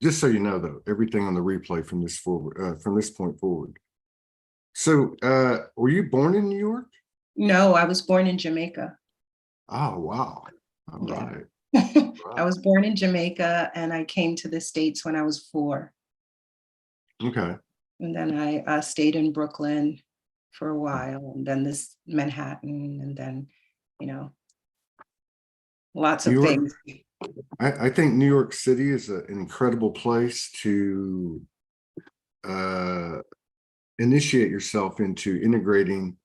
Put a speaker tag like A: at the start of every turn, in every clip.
A: just so you know, though, everything on the replay from this forward, from this point forward. So, were you born in New York?
B: No, I was born in Jamaica.
A: Oh, wow. All
B: Yeah.
A: right.
B: I was born in Jamaica and I came to the States when I was 4.
A: Okay.
B: And then I stayed in Brooklyn for a while, and then this Manhattan, and then, you know, lots
A: New
B: of
A: York,
B: things.
A: I think New York City is an incredible place to initiate yourself into integrating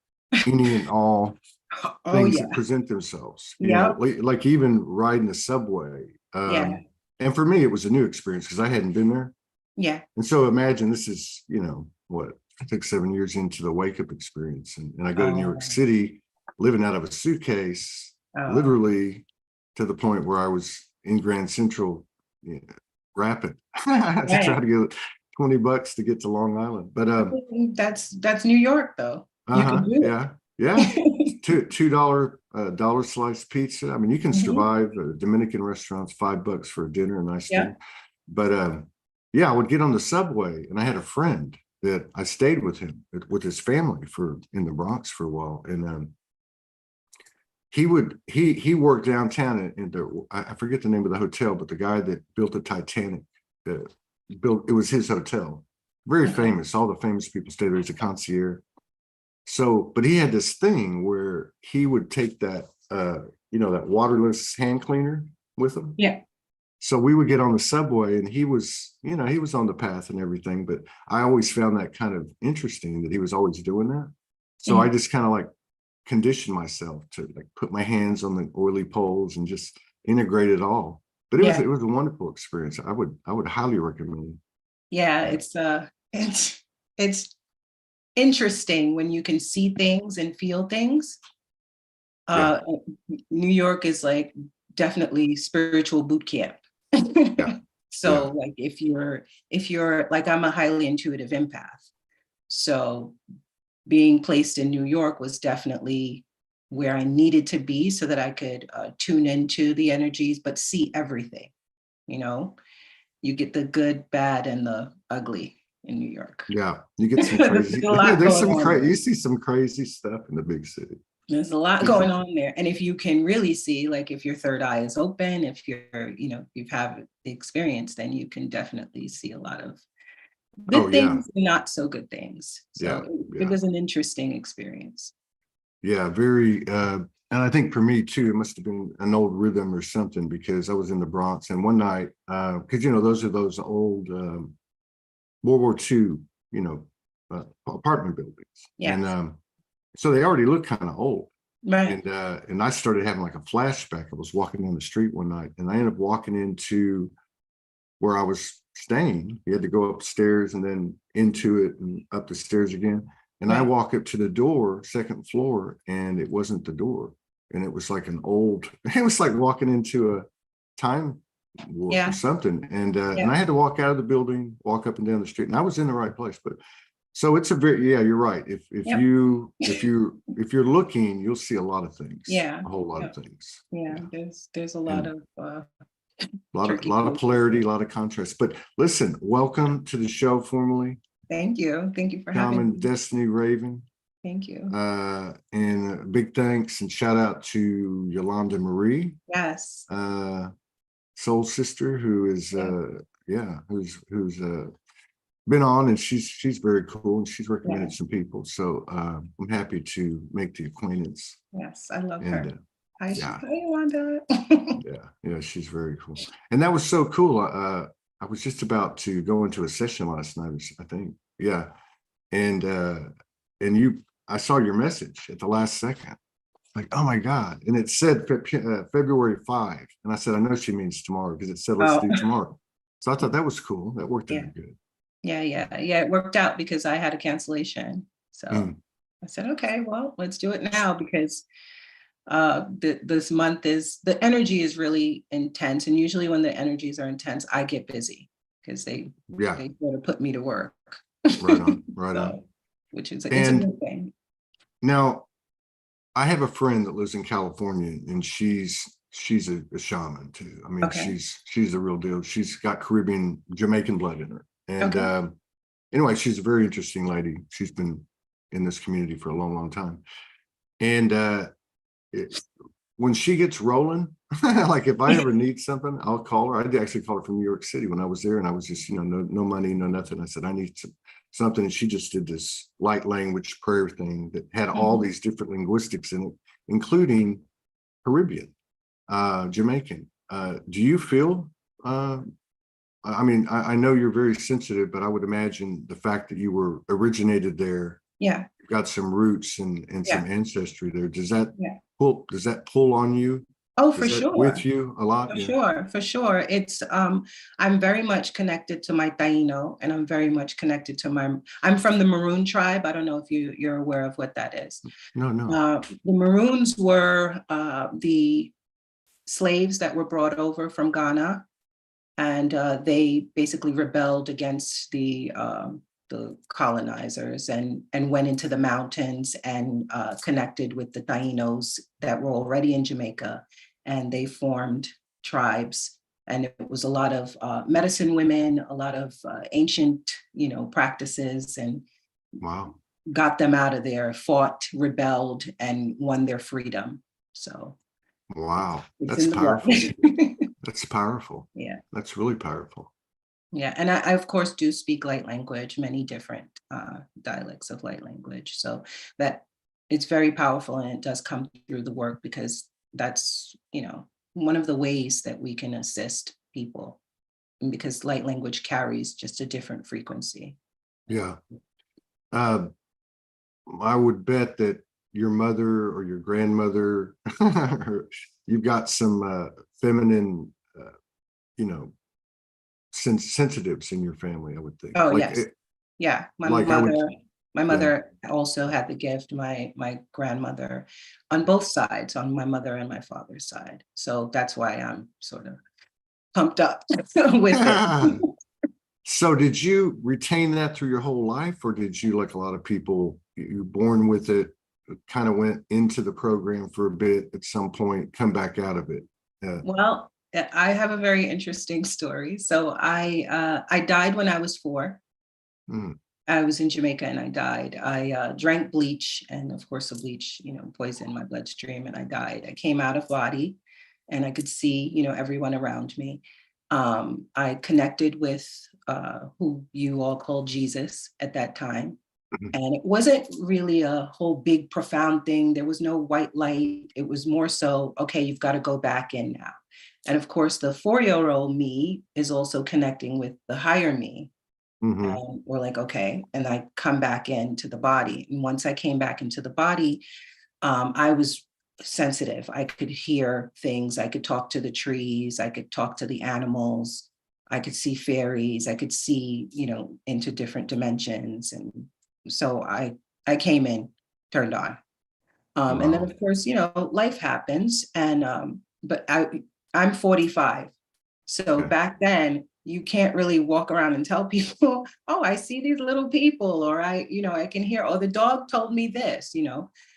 A: any and all
B: Oh
A: things
B: yeah.
A: that present themselves. You
B: Yeah.
A: know, like even riding the subway.
B: Yeah.
A: And for me, it was a new experience because I hadn't been there.
B: Yeah.
A: And so imagine this is, you know, what, 6-7 years into the wake up experience. And I go to New York
B: Oh,
A: City, living out of a suitcase,
B: oh,
A: literally to the point where I was in Grand Central, you know, rapping to try
B: right.
A: to get $20 to get to Long Island. But
B: That's New York though. You can do
A: yeah, yeah.
B: it.
A: $2 dollar slice pizza. I mean, you can
B: Mhm.
A: survive Dominican restaurants, $5 for a dinner, a nice
B: Yeah.
A: dinner. But yeah, I would get on the subway, and I had a friend that I stayed with him with his family for in the Bronx for a while, and he worked downtown in the I forget the name of the hotel, but the guy that built the Titanic, built it was his hotel, very
B: Okay.
A: famous. All the famous people stay there. He's a concierge. So, but he had this thing where he would take that, you know, that waterless hand cleaner with him.
B: Yeah.
A: So we would get on the subway and he was, you know, he was on the path and everything, but I always found that kind of interesting that he was always doing that. So I
B: Mhm.
A: just kind of like conditioned myself to like put my hands on the oily poles and just integrate it all. But
B: Yeah.
A: it was a wonderful experience. I would highly recommend.
B: Yeah. It's interesting when you can see things and feel things.
A: Yeah,
B: Uh, New York is like definitely spiritual boot camp.
A: yeah,
B: So
A: yeah.
B: like if you're like, I'm a highly intuitive empath. So being placed in New York was definitely where I needed to be so that I could tune into the energies, but see everything. You know, you get the good, bad, and the ugly in New York.
A: Yeah, you get some
B: There's
A: crazy.
B: a lot
A: There's
B: going
A: some
B: on
A: crazy.
B: there.
A: You see some crazy stuff in the big city.
B: There's a lot
A: Big
B: going
A: city.
B: on there. And if you can really see, like if your third eye is open, if you're, you know, you've had the experience, then you can definitely see a lot of
A: Oh
B: good
A: yeah,
B: things and not so good things. So
A: yeah,
B: it
A: yeah,
B: was an interesting experience.
A: yeah. Very. And I think for me too, it must have been an old rhythm or something because I was in the Bronx and one night, because you know those are those old World War II, you know, apartment buildings, and
B: Yes.
A: so they already look kind of old.
B: Right.
A: And I started having like a flashback. I was walking down the street one night, and I ended up walking into where I was staying. You had to go upstairs and then into it and up the stairs again. And I
B: Right.
A: walk up to the door, second floor, and it wasn't the door. And it was like an old, it was like walking into a time warp or
B: Yeah.
A: something. And
B: Yeah.
A: I had to walk out of the building, walk up and down the street. And I was in the right place. But so it's a very, yeah, you're right.
B: Yep.
A: If you're looking, you'll see a lot of things,
B: Yeah.
A: a whole lot of
B: Yep.
A: things.
B: Yeah.
A: Yeah.
B: There's a lot
A: And
B: of
A: a
B: turkey
A: lot of
B: goes.
A: polarity, a lot of contrast. But listen, welcome to the show formally,
B: Thank you. Thank you for having
A: Shaman,
B: me.
A: DestanyRaven.
B: Thank you.
A: And big thanks and shout out to Yolanda Marie,
B: Yes.
A: soul sister, who is
B: Yeah.
A: yeah, who's been on, and she's very cool, and she's
B: Yeah.
A: recommended some people. So I'm happy to make the acquaintance.
B: Yes. I love her.
A: And
B: Hi,
A: yeah,
B: hi, Wanda.
A: yeah, she's very cool. And that was so cool. I was just about to go into a session last night, I think. Yeah. And I saw your message at the last second. Like, oh my God. And it said February 5. And I said, I know she means tomorrow because it said, let's
B: Oh,
A: do tomorrow. So I thought that was cool. That worked
B: yeah.
A: out good.
B: Yeah. It worked out because I had a cancellation. So I said, okay, well, let's do it now because this month is the energy is really intense. And usually when the energies are intense, I get busy because they
A: Yeah.
B: sort of put me to work.
A: Right on. Right on.
B: So, which is it's a
A: And
B: good thing.
A: now I have a friend that lives in California and she's a shaman too. I mean,
B: Okay.
A: she's the real deal. She's got Caribbean, Jamaican blood in her. And
B: Okay.
A: anyway, she's a very interesting lady. She's been in this community for a long, long time. And when she gets rolling, like if I ever need something, I'll call her. I actually called her from New York City when I was there, and I was just, no money, no nothing. I said, I need something. And she just did this light language prayer thing that had all these different linguistics in it, including Caribbean, Jamaican. Do you feel, I mean, I know you're very sensitive, but I would imagine the fact that you were originated there,
B: Yeah.
A: you've got some roots and some
B: Yeah.
A: ancestry there. Does that
B: Yeah.
A: pull on you?
B: Oh,
A: Is
B: for
A: that
B: sure.
A: with you a lot?
B: For
A: Yeah.
B: sure, for sure. It's I'm very much connected to my Taino, and I'm very much connected to I'm from the Maroon tribe. I don't know if you're aware of what that is.
A: No.
B: The Maroons were the slaves that were brought over from Ghana, and they basically rebelled against the colonizers and went into the mountains and connected with the Tainos that were already in Jamaica, and they formed tribes. And it was a lot of medicine women, a lot of ancient, practices, and
A: Wow.
B: got them out of there, fought, rebelled, and won their freedom. So
A: Wow.
B: it's
A: That's
B: in the blood.
A: powerful. That's powerful.
B: Yeah.
A: That's really powerful.
B: Yeah, and I of course do speak light language, many different dialects of light language. So that it's very powerful, and it does come through the work, because that's, one of the ways that we can assist people, because light language carries just a different frequency.
A: Yeah. I would bet that your mother or your grandmother, you've got some feminine, sensitives in your family, I would think.
B: Oh,
A: Like,
B: yes. Yeah, my
A: like I would,
B: mother also had the gift, my grandmother, on both sides, on my mother and my father's side. So that's why I'm sort of pumped up with it.
A: yeah. So did you retain that through your whole life, or did you, like a lot of people, you're born with it, kind of went into the program for a bit, at some point, come back out of it?
B: Well, I have a very interesting story. So I died when I was 4.
A: Mm,
B: I was in Jamaica and I died. I drank bleach, and of course the bleach, poisoned my bloodstream, and I died. I came out of body, and I could see, everyone around me. I connected with who you all called Jesus at that time.
A: mhm.
B: And it wasn't really a whole big profound thing. There was no white light. It was more so, okay, you've got to go back in now. And of course, the 4-year-old me is also connecting with the higher me.
A: Mhm.
B: And we're like, okay. And I come back into the body. And once I came back into the body, I was sensitive. I could hear things. I could talk to the trees. I could talk to the animals. I could see fairies. I could see, into different dimensions. And so I came in, turned on. And then
A: Wow.
B: of course, life happens. And but I'm 45. So
A: Okay.
B: back then, you can't really walk around and tell people, oh, I see these little people, or I can hear, oh, the dog told me this,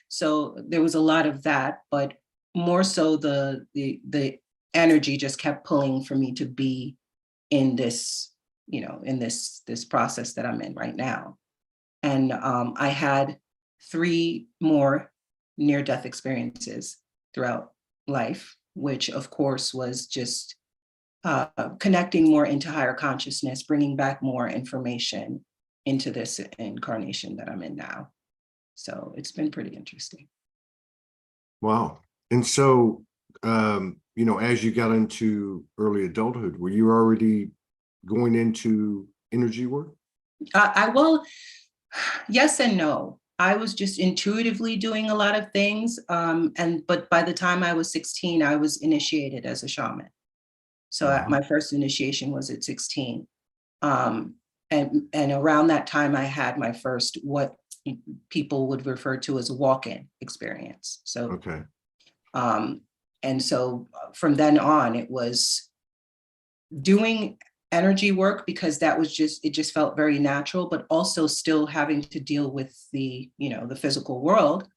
B: So there was a lot of that, but more so the energy just kept pulling for me to be in this, in this process that I'm in right now. And I had 3 more near-death experiences throughout life, which of course was just connecting more into higher consciousness, bringing back more information into this incarnation that I'm in now. So it's been pretty interesting.
A: Wow. And so, as you got into early adulthood, were you already going into energy work?
B: I will, yes and no. I was just intuitively doing a lot of things. But by the time I was 16, I was initiated as a shaman. So
A: Wow.
B: my first initiation was at 16. And around that time, I had my first, what people would refer to as a walk-in experience. So,
A: Okay.
B: and so from then on, it was doing energy work, because that was it just felt very natural, but also still having to deal with the physical world,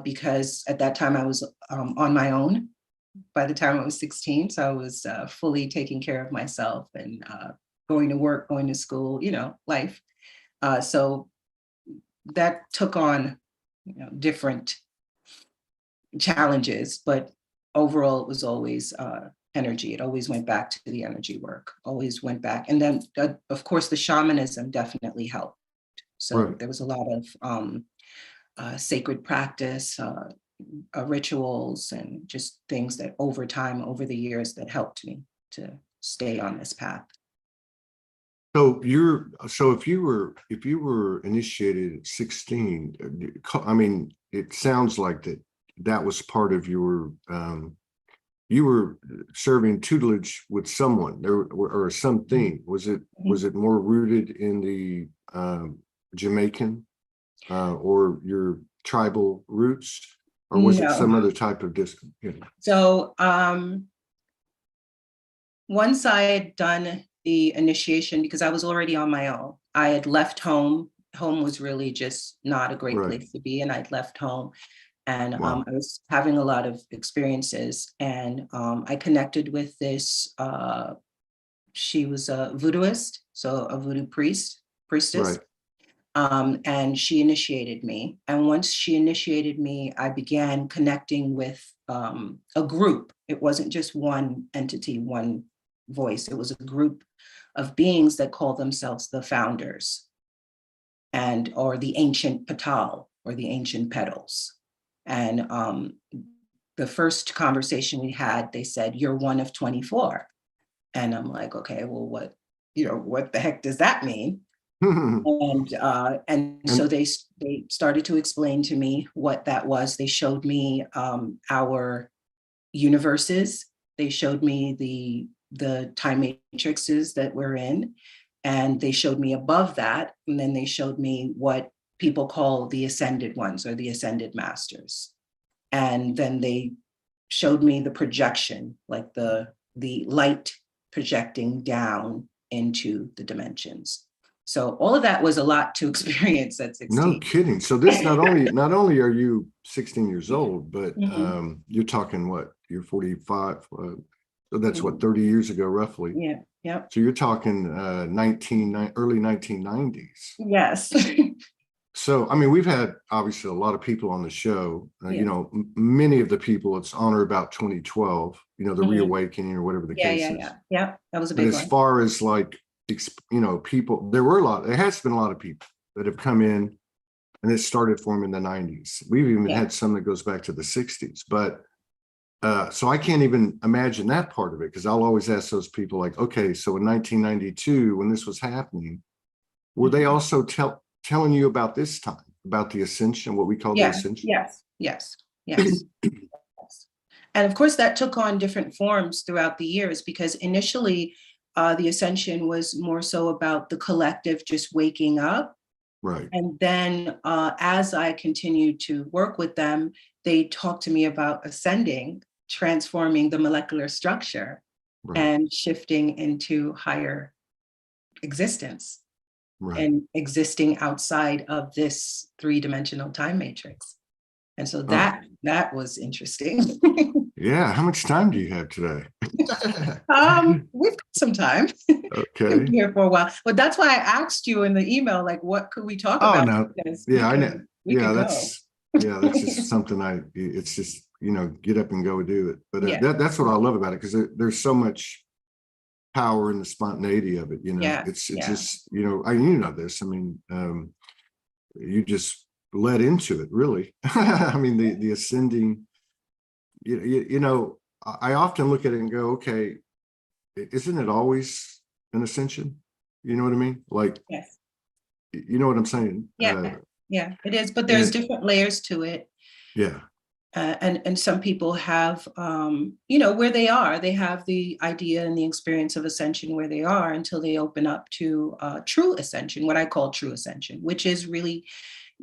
B: because at that time I was on my own. by the time I was 16. So I was fully taking care of myself and going to work, going to school, life. So that took on, different challenges, but overall it was always energy. It always went back to the energy work, always went back. And then of course the shamanism definitely helped. So
A: Right.
B: there was a lot of sacred practice, rituals, and just things that over time, over the years, that helped me to stay on this path.
A: So if you were initiated at 16, I mean, it sounds like that was part of your you were serving tutelage with someone there or something. Was it more rooted in the Jamaican or your tribal roots, or was it some other type of
B: So once I had done the initiation, because I was already on my own, I had left home. Home was really just not a great place to be, and I'd left home. And I was having a lot of experiences, and I connected with this, she was a voodooist, so a voodoo priestess.
A: Right.
B: And she initiated me. And once she initiated me, I began connecting with a group. It wasn't just one entity, one voice. It was a group of beings that call themselves the founders, or the ancient petal, or the ancient petals. And the first conversation we had, they said, "You're one of 24." And I'm like, okay, well, what the heck does that mean? And so they started to explain to me what that was. They showed me our universes. They showed me the time matrices that we're in, and they showed me above that, and then they showed me what people call the ascended ones, or the ascended masters. And then they showed me the projection, like the light projecting down into the dimensions. So all of that was a lot to experience at 16.
A: No kidding. So this not only are you 16 years old, but you're talking what? You're 45. So that's what, 30 years ago, roughly.
B: Yeah. Yeah.
A: So you're talking early 1990s.
B: Yes.
A: So, I mean, we've had obviously a lot of people on the show, many of the people, it's on or about 2012, the reawakening or whatever the case is.
B: Yeah. That was a big one.
A: But as far as like, people, there has been a lot of people that have come in, and it started for them in the 90s. We've even had some that goes back to the 60s, but so I can't even imagine that part of it, because I'll always ask those people like, okay, so in 1992, when this was happening, were they also telling you about this time, about the ascension, what we call the ascension?
B: Yes. And of course, that took on different forms throughout the years, because initially the ascension was more so about the collective just waking up.
A: Right.
B: And then as I continued to work with them, they talked to me about ascending, transforming the molecular structure, and shifting into higher existence. And existing outside of this three-dimensional time matrix. And so that was interesting.
A: Yeah. How much time do you have today?
B: We've got some time.
A: Okay.
B: Here for a while. But that's why I asked you in the email, like, what could we talk about?
A: No. Yeah, I know. That's just something it's just, get up and go do it. But that's what I love about it, because there's so much power in the spontaneity of it. It's just, I this. I mean, you just led into it, really. I mean, the ascending, I often look at it and go, okay, isn't it always an ascension? You know what I mean? Like, you know what I'm saying?
B: Yeah, it is. But there's different layers to it.
A: Yeah.
B: And some people have, where they are, they have the idea and the experience of ascension where they are, until they open up to true ascension, what I call true ascension, which is really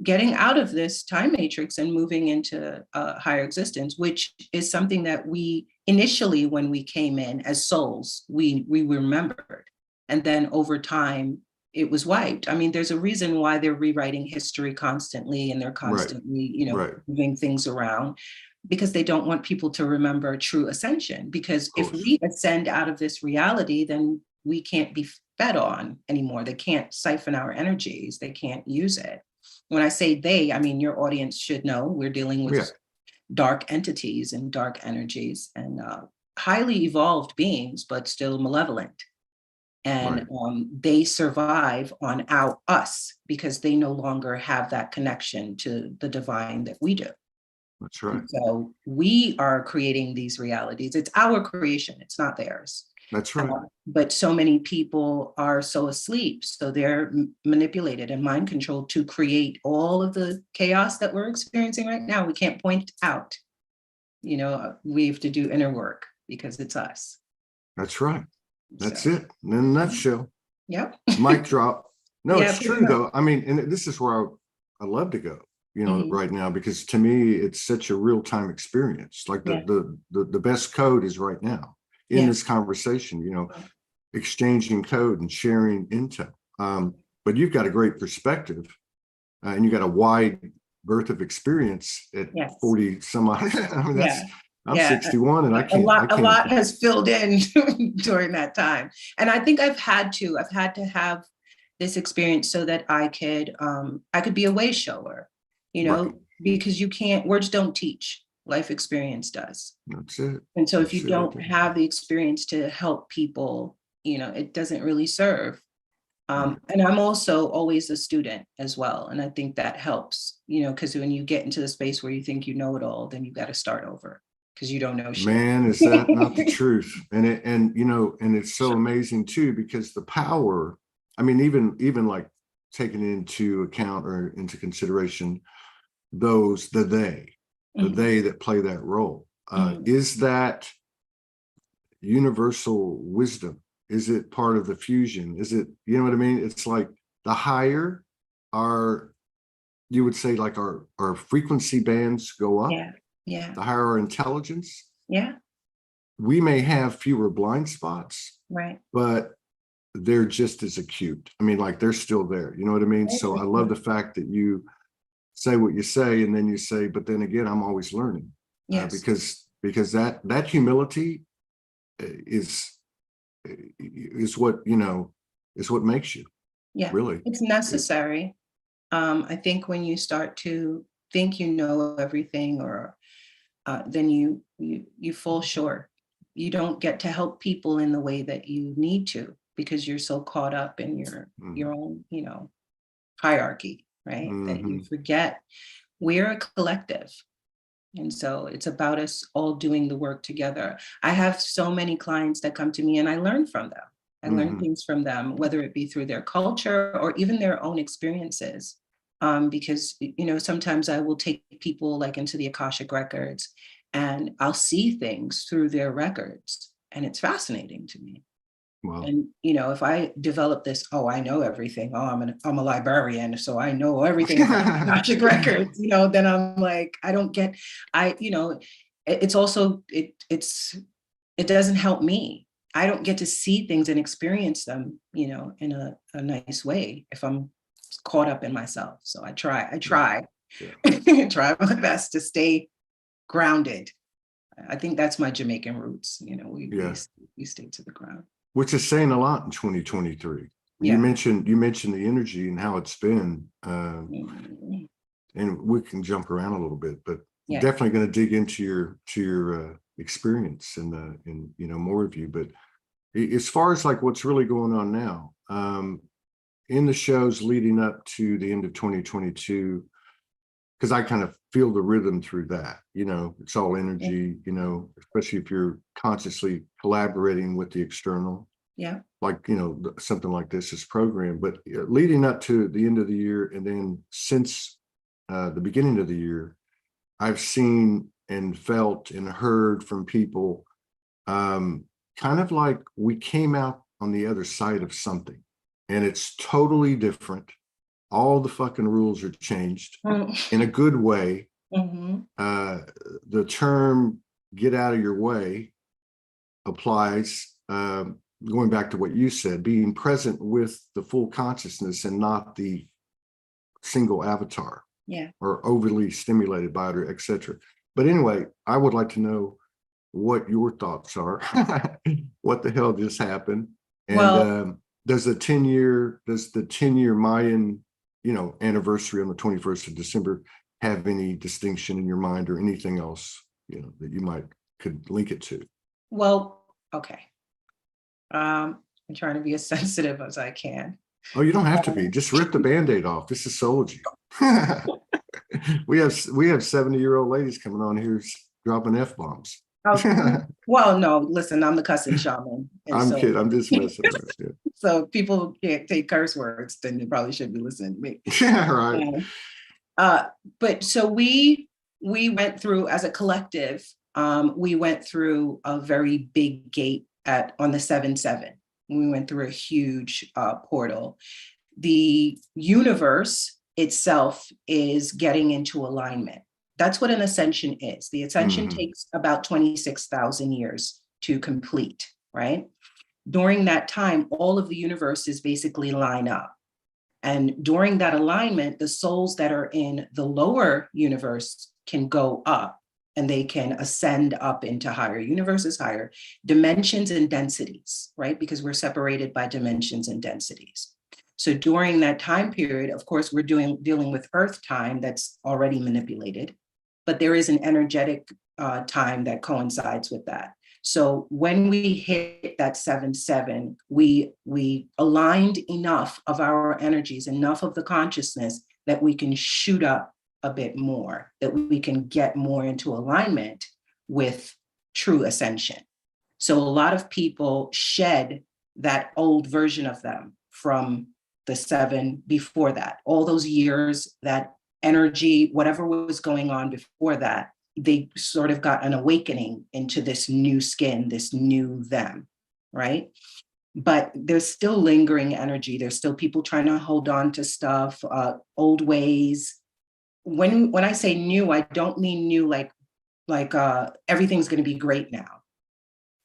B: getting out of this time matrix and moving into higher existence, which is something that we initially, when we came in as souls, we remembered. And then over time, it was wiped. I mean, there's a reason why they're rewriting history constantly, and they're constantly, moving things around. because they don't want people to remember true ascension. Because if we ascend out of this reality, then we can't be fed on anymore. They can't siphon our energies. They can't use it. When I say they, I mean, your audience should know we're dealing with dark entities and dark energies and highly evolved beings, but still malevolent. And they survive on us because they no longer have that connection to the divine that we do.
A: That's right.
B: And so we are creating these realities. It's our creation. It's not theirs.
A: That's right.
B: But so many people are so asleep. So they're manipulated and mind controlled to create all of the chaos that we're experiencing right now. We can't point out. You know, we have to do inner work because it's us.
A: That's right. That's it. In a nutshell.
B: Yep.
A: Mic drop. No, it's true though. I mean, and this is where I love to go, you know, right now, because to me, it's such a real-time experience. Like the best code is right now in this conversation, you know, exchanging code and sharing intel. But you've got a great perspective and you got a wide berth of experience at 40 some odd. I mean, I'm 61 and I can't.
B: A lot has filled in during that time. And I think I've had to have this experience so that I could be a way shower, you know, because words don't teach, life experience does.
A: That's it.
B: And so if you don't have the experience to help people, you know, it doesn't really serve. And I'm also always a student as well. And I think that helps, you know, because when you get into the space where you think you know it all, then you've got to start over. Because you don't know shit. Man,
A: is that not the truth? And you know, and it's so amazing too, because the power, I mean, even like taking into account or into consideration the they that play that role. Is that universal wisdom? Is it part of the fusion? Is it, you know what I mean? It's like the higher you would say like our frequency bands go up.
B: Yeah.
A: The higher our intelligence.
B: Yeah.
A: We may have fewer blind spots.
B: Right.
A: But they're just as acute. I mean, like they're still there. You know what I mean? So I love the fact that you say what you say, and then you say, but then again, I'm always learning. Because that humility is what, you know, is what makes you.
B: Yeah.
A: Really.
B: It's necessary. I think when you start to think you know everything, or then you fall short. You don't get to help people in the way that you need to because you're so caught up in your own, you know, hierarchy, right? That you forget we're a collective. And so it's about us all doing the work together. I have so many clients that come to me and I learn from them. I learn things from them, whether it be through their culture or even their own experiences. Because, you know, sometimes I will take people like into the Akashic records and I'll see things through their records. And it's fascinating to me. Wow. And, you know, if I develop this, I know everything. I'm a librarian, so I know everything about Akashic records, you know, then I'm like, you know, it's also, it doesn't help me. I don't get to see things and experience them, you know, in a nice way if I'm caught up in myself. So I try try my best to stay grounded. I think that's my Jamaican roots. You know, we stay to the ground.
A: Which is saying a lot in 2023. You mentioned the energy and how it's been, and we can jump around a little bit, but definitely going to dig into your experience and you know, more of you. But as far as like what's really going on now, in the shows leading up to the end of 2022, because I kind of feel the rhythm through that, you know, it's all energy, you know, especially if you're consciously collaborating with the external, like, you know, something like this is programmed. But leading up to the end of the year, and then since the beginning of the year, I've seen and felt and heard from people kind of like we came out on the other side of something, and it's totally different. All the fucking rules are changed in a good way. The term "get out of your way" applies, going back to what you said, being present with the full consciousness and not the single avatar or overly stimulated by it, or etc. But anyway, I would like to know what your thoughts are. What the hell just happened? And
B: Well,
A: does the 10-year Mayan, anniversary on the 21st of December have any distinction in your mind, or anything else, that you could link it to?
B: well, okay. I'm trying to be as sensitive as I can.
A: Oh, you don't have to be. Just rip the Band-Aid off. This is Soulogy. We have 70-year-old ladies coming on here dropping F-bombs.
B: Well, no, listen, I'm the cussing shaman. And
A: I'm
B: so,
A: kidding. I'm just messing around. Yeah.
B: so if people can't take curse words, then they probably shouldn't be listening to me.
A: Yeah, right.
B: But so we went through, as a collective, we went through a very big gate on the 7/7. We went through a huge portal. The universe itself is getting into alignment. That's what an ascension is. The ascension takes about 26,000 years to complete, right? During that time, all of the universes basically line up. And during that alignment, the souls that are in the lower universe can go up, and they can ascend up into higher universes, higher dimensions and densities, right? Because we're separated by dimensions and densities. So during that time period, of course, we're dealing with Earth time that's already manipulated, but there is an energetic time that coincides with that. So when we hit that 7/7, we aligned enough of our energies, enough of the consciousness, that we can shoot up a bit more, that we can get more into alignment with true ascension. So a lot of people shed that old version of them from the 7 before that, all those years, that energy, whatever was going on before that, they sort of got an awakening into this new skin, this new them, right? But there's still lingering energy. There's still people trying to hold on to stuff, old ways. When I say new, I don't mean new like everything's going to be great now.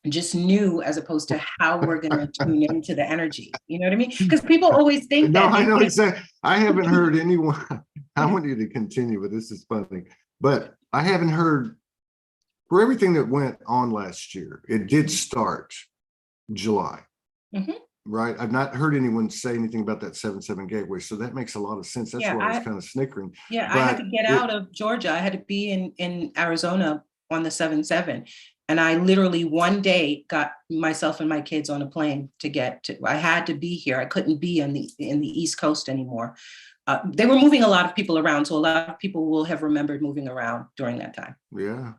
B: Just new, as opposed to how we're going to tune into the energy. You know what I mean? Because people always think
A: No,
B: that.
A: I know exactly. I haven't heard anyone. I want you to continue, but this is funny. But I haven't heard, for everything that went on last year. It did start July, right? I've not heard anyone say anything about that 7/7 gateway, so that makes a lot of sense. That's why I was kind of snickering.
B: Yeah, I had to get out of Georgia. I had to be in Arizona on the 7/7. And I literally one day got myself and my kids on a plane to get to, I had to be here. I couldn't be in the East Coast anymore. They were moving a lot of people around. So a lot of people will have remembered moving around during that time.
A: Yeah.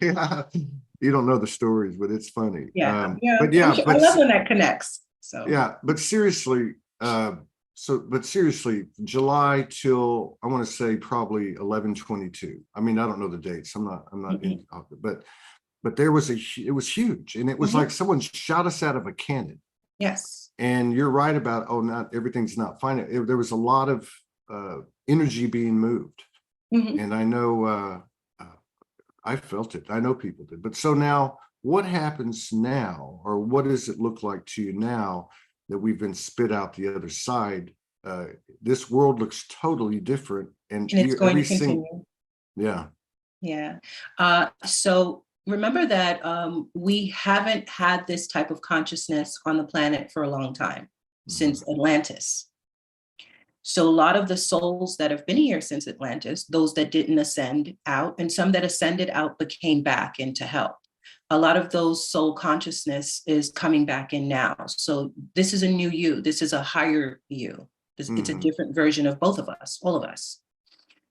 A: Yeah. You don't know the stories, but it's funny.
B: Yeah.
A: But yeah,
B: I love when that connects. So
A: yeah, but seriously, July till, I want to say, probably 11/22. I mean, I don't know the dates. I'm not in, but it was huge, and it was like someone shot us out of a cannon.
B: Yes.
A: And you're right about, not everything's not fine. There was a lot of energy being moved, and I know I felt it. I know people did. But so now, what happens now, or what does it look like to you now that we've been spit out the other side? This world looks totally different, and
B: it's going to continue.
A: Yeah.
B: So remember that we haven't had this type of consciousness on the planet for a long time, since Atlantis. So a lot of the souls that have been here since Atlantis, those that didn't ascend out, and some that ascended out but came back in to help, a lot of those soul consciousness is coming back in now. So this is a new you. This is a higher you. It's a different version of both of us, all of us.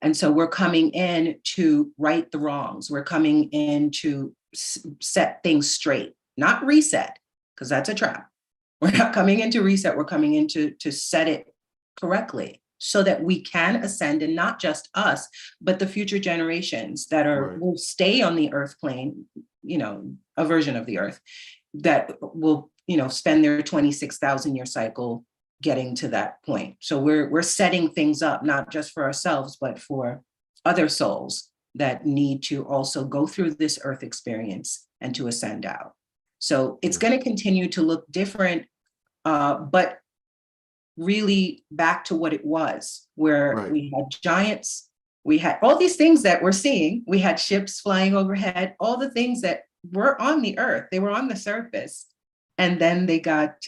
B: And so we're coming in to right the wrongs. We're coming in to set things straight, not reset, because that's a trap. We're not coming in to reset. We're coming in to set it correctly, so that we can ascend, and not just us, but the future generations that will stay on the earth plane, a version of the earth that will, spend their 26,000 year cycle getting to that point. So we're setting things up, not just for ourselves, but for other souls that need to also go through this earth experience and to ascend out. So it's going to continue to look different, but really back to what it was, where we had giants We had all these things that we're seeing. We had ships flying overhead, all the things that were on the earth, they were on the surface. And then they got,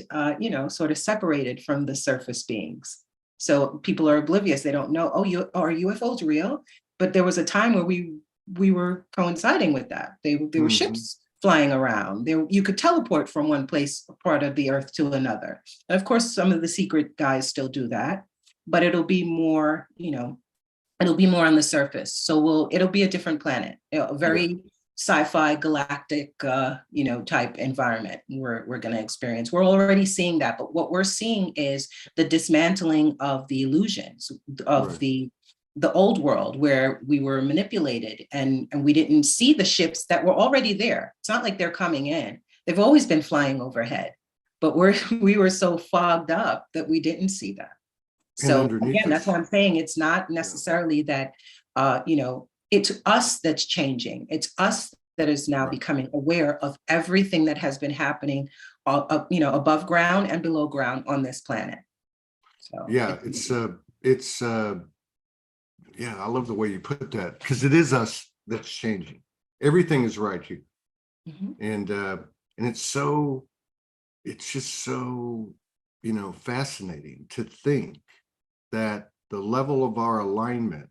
B: sort of separated from the surface beings. So people are oblivious. They don't know, oh, are UFOs real? But there was a time where we were coinciding with that. There were ships flying around. You could teleport from one place, part of the earth, to another. And of course, some of the secret guys still do that, but it'll be more, it'll be more on the surface. So it'll be a different planet, a very sci-fi galactic, type environment we're going to experience. We're already seeing that, but what we're seeing is the dismantling of the illusions of the old world, where we were manipulated and we didn't see the ships that were already there. It's not like they're coming in. They've always been flying overhead, but we were so fogged up that we didn't see that. So again, that's what I'm saying. It's not necessarily that, it's us that's changing. It's us that is now becoming aware of everything that has been happening, above ground and below ground on this planet. So
A: I love the way you put that, because it is us that's changing. Everything is right here. And it's just so, fascinating to think that the level of our alignment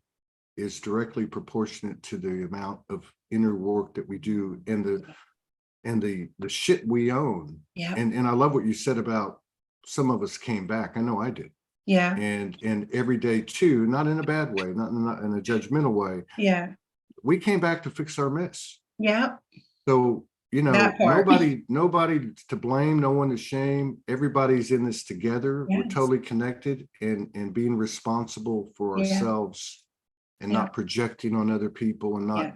A: is directly proportionate to the amount of inner work that we do and the shit we own. And I love what you said about some of us came back. I know I did. And every day too, not in a bad way, not in a judgmental way. We came back to fix our mess. So, nobody to blame, no one to shame. Everybody's in this together. We're totally connected and being responsible for ourselves and not projecting on other people and not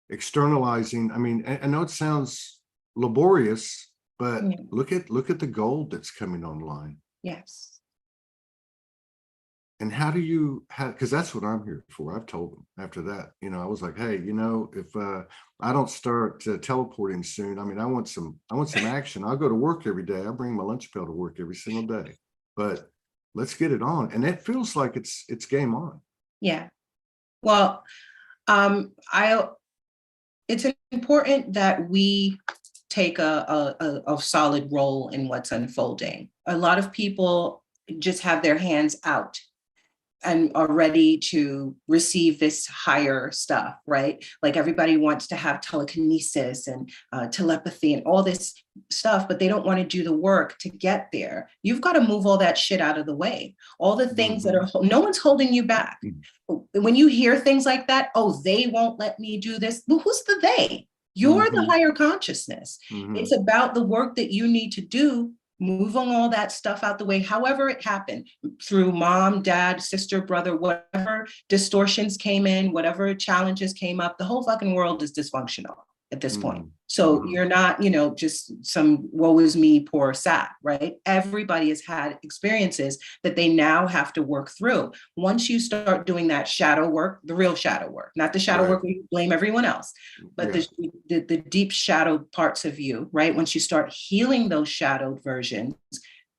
A: externalizing. I mean, I know it sounds laborious, but look at the gold that's coming online. And how do you, because that's what I'm here for. I've told them after that, I was like, hey, if I don't start teleporting soon, I mean, I want some action. I'll go to work every day. I bring my lunch pail to work every single day, but let's get it on. And it feels like it's game on.
B: Well, it's important that we take a solid role in what's unfolding. A lot of people just have their hands out and are ready to receive this higher stuff, right? Like everybody wants to have telekinesis and telepathy and all this stuff, but they don't want to do the work to get there. You've got to move all that shit out of the way. All the things that are, no one's holding you back. When you hear things like that, oh, they won't let me do this. Well, who's the they? You're the higher consciousness. It's about the work that you need to do, moving all that stuff out the way, however it happened, through mom, dad, sister, brother, whatever distortions came in, whatever challenges came up, the whole fucking world is dysfunctional at this point. So you're not, just some woe is me, poor sap, right? Everybody has had experiences that they now have to work through. Once you start doing that shadow work, the real shadow work, not the shadow work where you blame everyone else, but the deep shadow parts of you, right? Once you start healing those shadowed versions,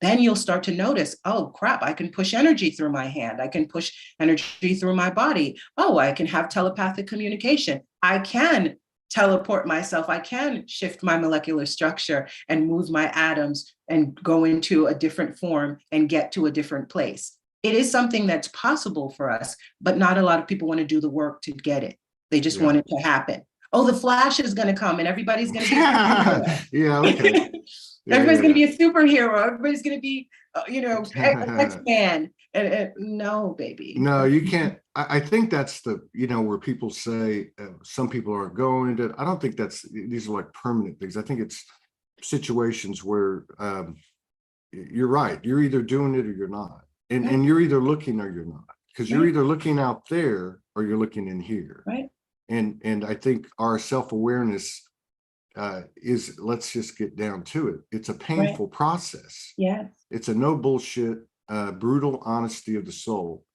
B: then you'll start to notice, oh crap, I can push energy through my hand. I can push energy through my body. Oh, I can have telepathic communication. I can teleport myself. I can shift my molecular structure and move my atoms and go into a different form and get to a different place. It is something that's possible for us, but not a lot of people want to do the work to get it. They just want it to happen. Oh, the Flash is going to come and everybody's going to be everybody's going to be a superhero. Everybody's going to be, X-Man. No, baby.
A: No, you can't. I think that's the, where people say some people are going to, I don't think these are like permanent things. I think it's situations where you're right. You're either doing it or you're not. And you're either looking or you're not, because you're either looking out there or you're looking in here. And I think our self-awareness is, let's just get down to it. It's a painful process. It's a no bullshit, brutal honesty of the soul.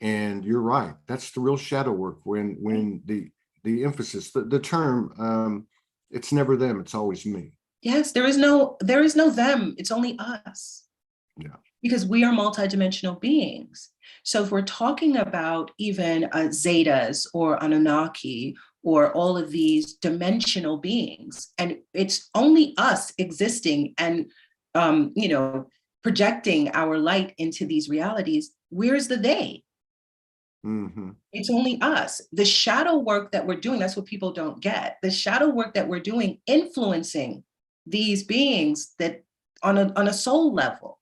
A: And you're right. That's the real shadow work. When the emphasis, the term, it's never them. It's always me.
B: Yes, there is no them. It's only us. because we are multidimensional beings. So if we're talking about even Zetas or Anunnaki or all of these dimensional beings, and it's only us existing and, projecting our light into these realities, where's the they?
A: Mm-hmm.
B: It's only us. The shadow work that we're doing, that's what people don't get. The shadow work that we're doing, influencing these beings that on a soul level.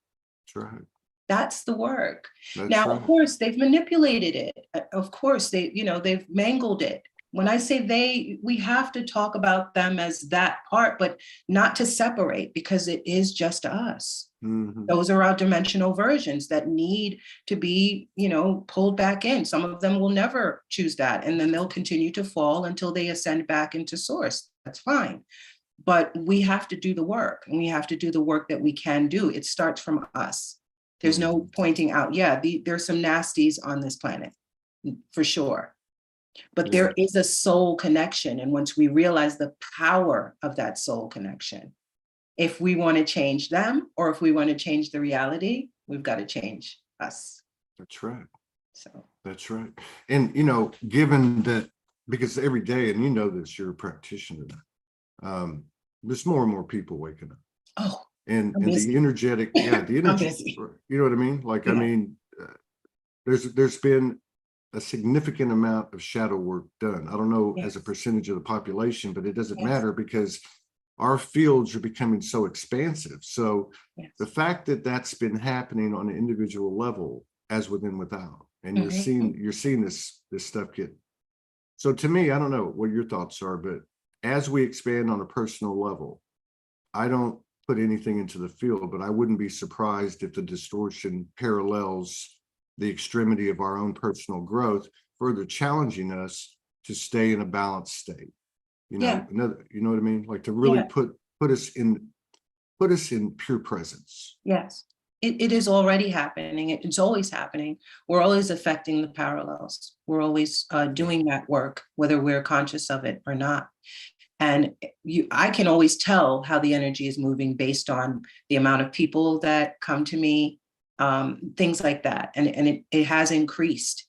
A: That's right.
B: That's the work.
A: That's
B: Now,
A: right.
B: of course, they've manipulated it. Of course, they've mangled it. When I say they, we have to talk about them as that part, but not to separate, because it is just us.
A: Mm-hmm.
B: Those are our dimensional versions that need to be, pulled back in. Some of them will never choose that, and then they'll continue to fall until they ascend back into source. That's fine. But we have to do the work, and we have to do the work that we can do. It starts from us. There's no pointing out, there's some nasties on this planet, for sure. But there is a soul connection. And once we realize the power of that soul connection, if we want to change them, or if we want to change the reality, we've got to change us.
A: That's right.
B: So
A: that's right. And, given that, because every day, and this, you're a practitioner, there's more and more people waking up.
B: Oh,
A: and the energetic, the energy, you know what I mean? Like, there's been a significant amount of shadow work done. I don't know as a percentage of the population, but it doesn't matter, because our fields are becoming so expansive. So the fact that that's been happening on an individual level, as within without, and you're seeing this stuff get. So to me, I don't know what your thoughts are, but as we expand on a personal level, I don't put anything into the field, but I wouldn't be surprised if the distortion parallels the extremity of our own personal growth, further challenging us to stay in a balanced state. You know what I mean? Like to really put us in pure presence.
B: Yes, it is already happening. It's always happening. We're always affecting the parallels. We're always doing that work, whether we're conscious of it or not. And I can always tell how the energy is moving based on the amount of people that come to me, things like that. And it has increased.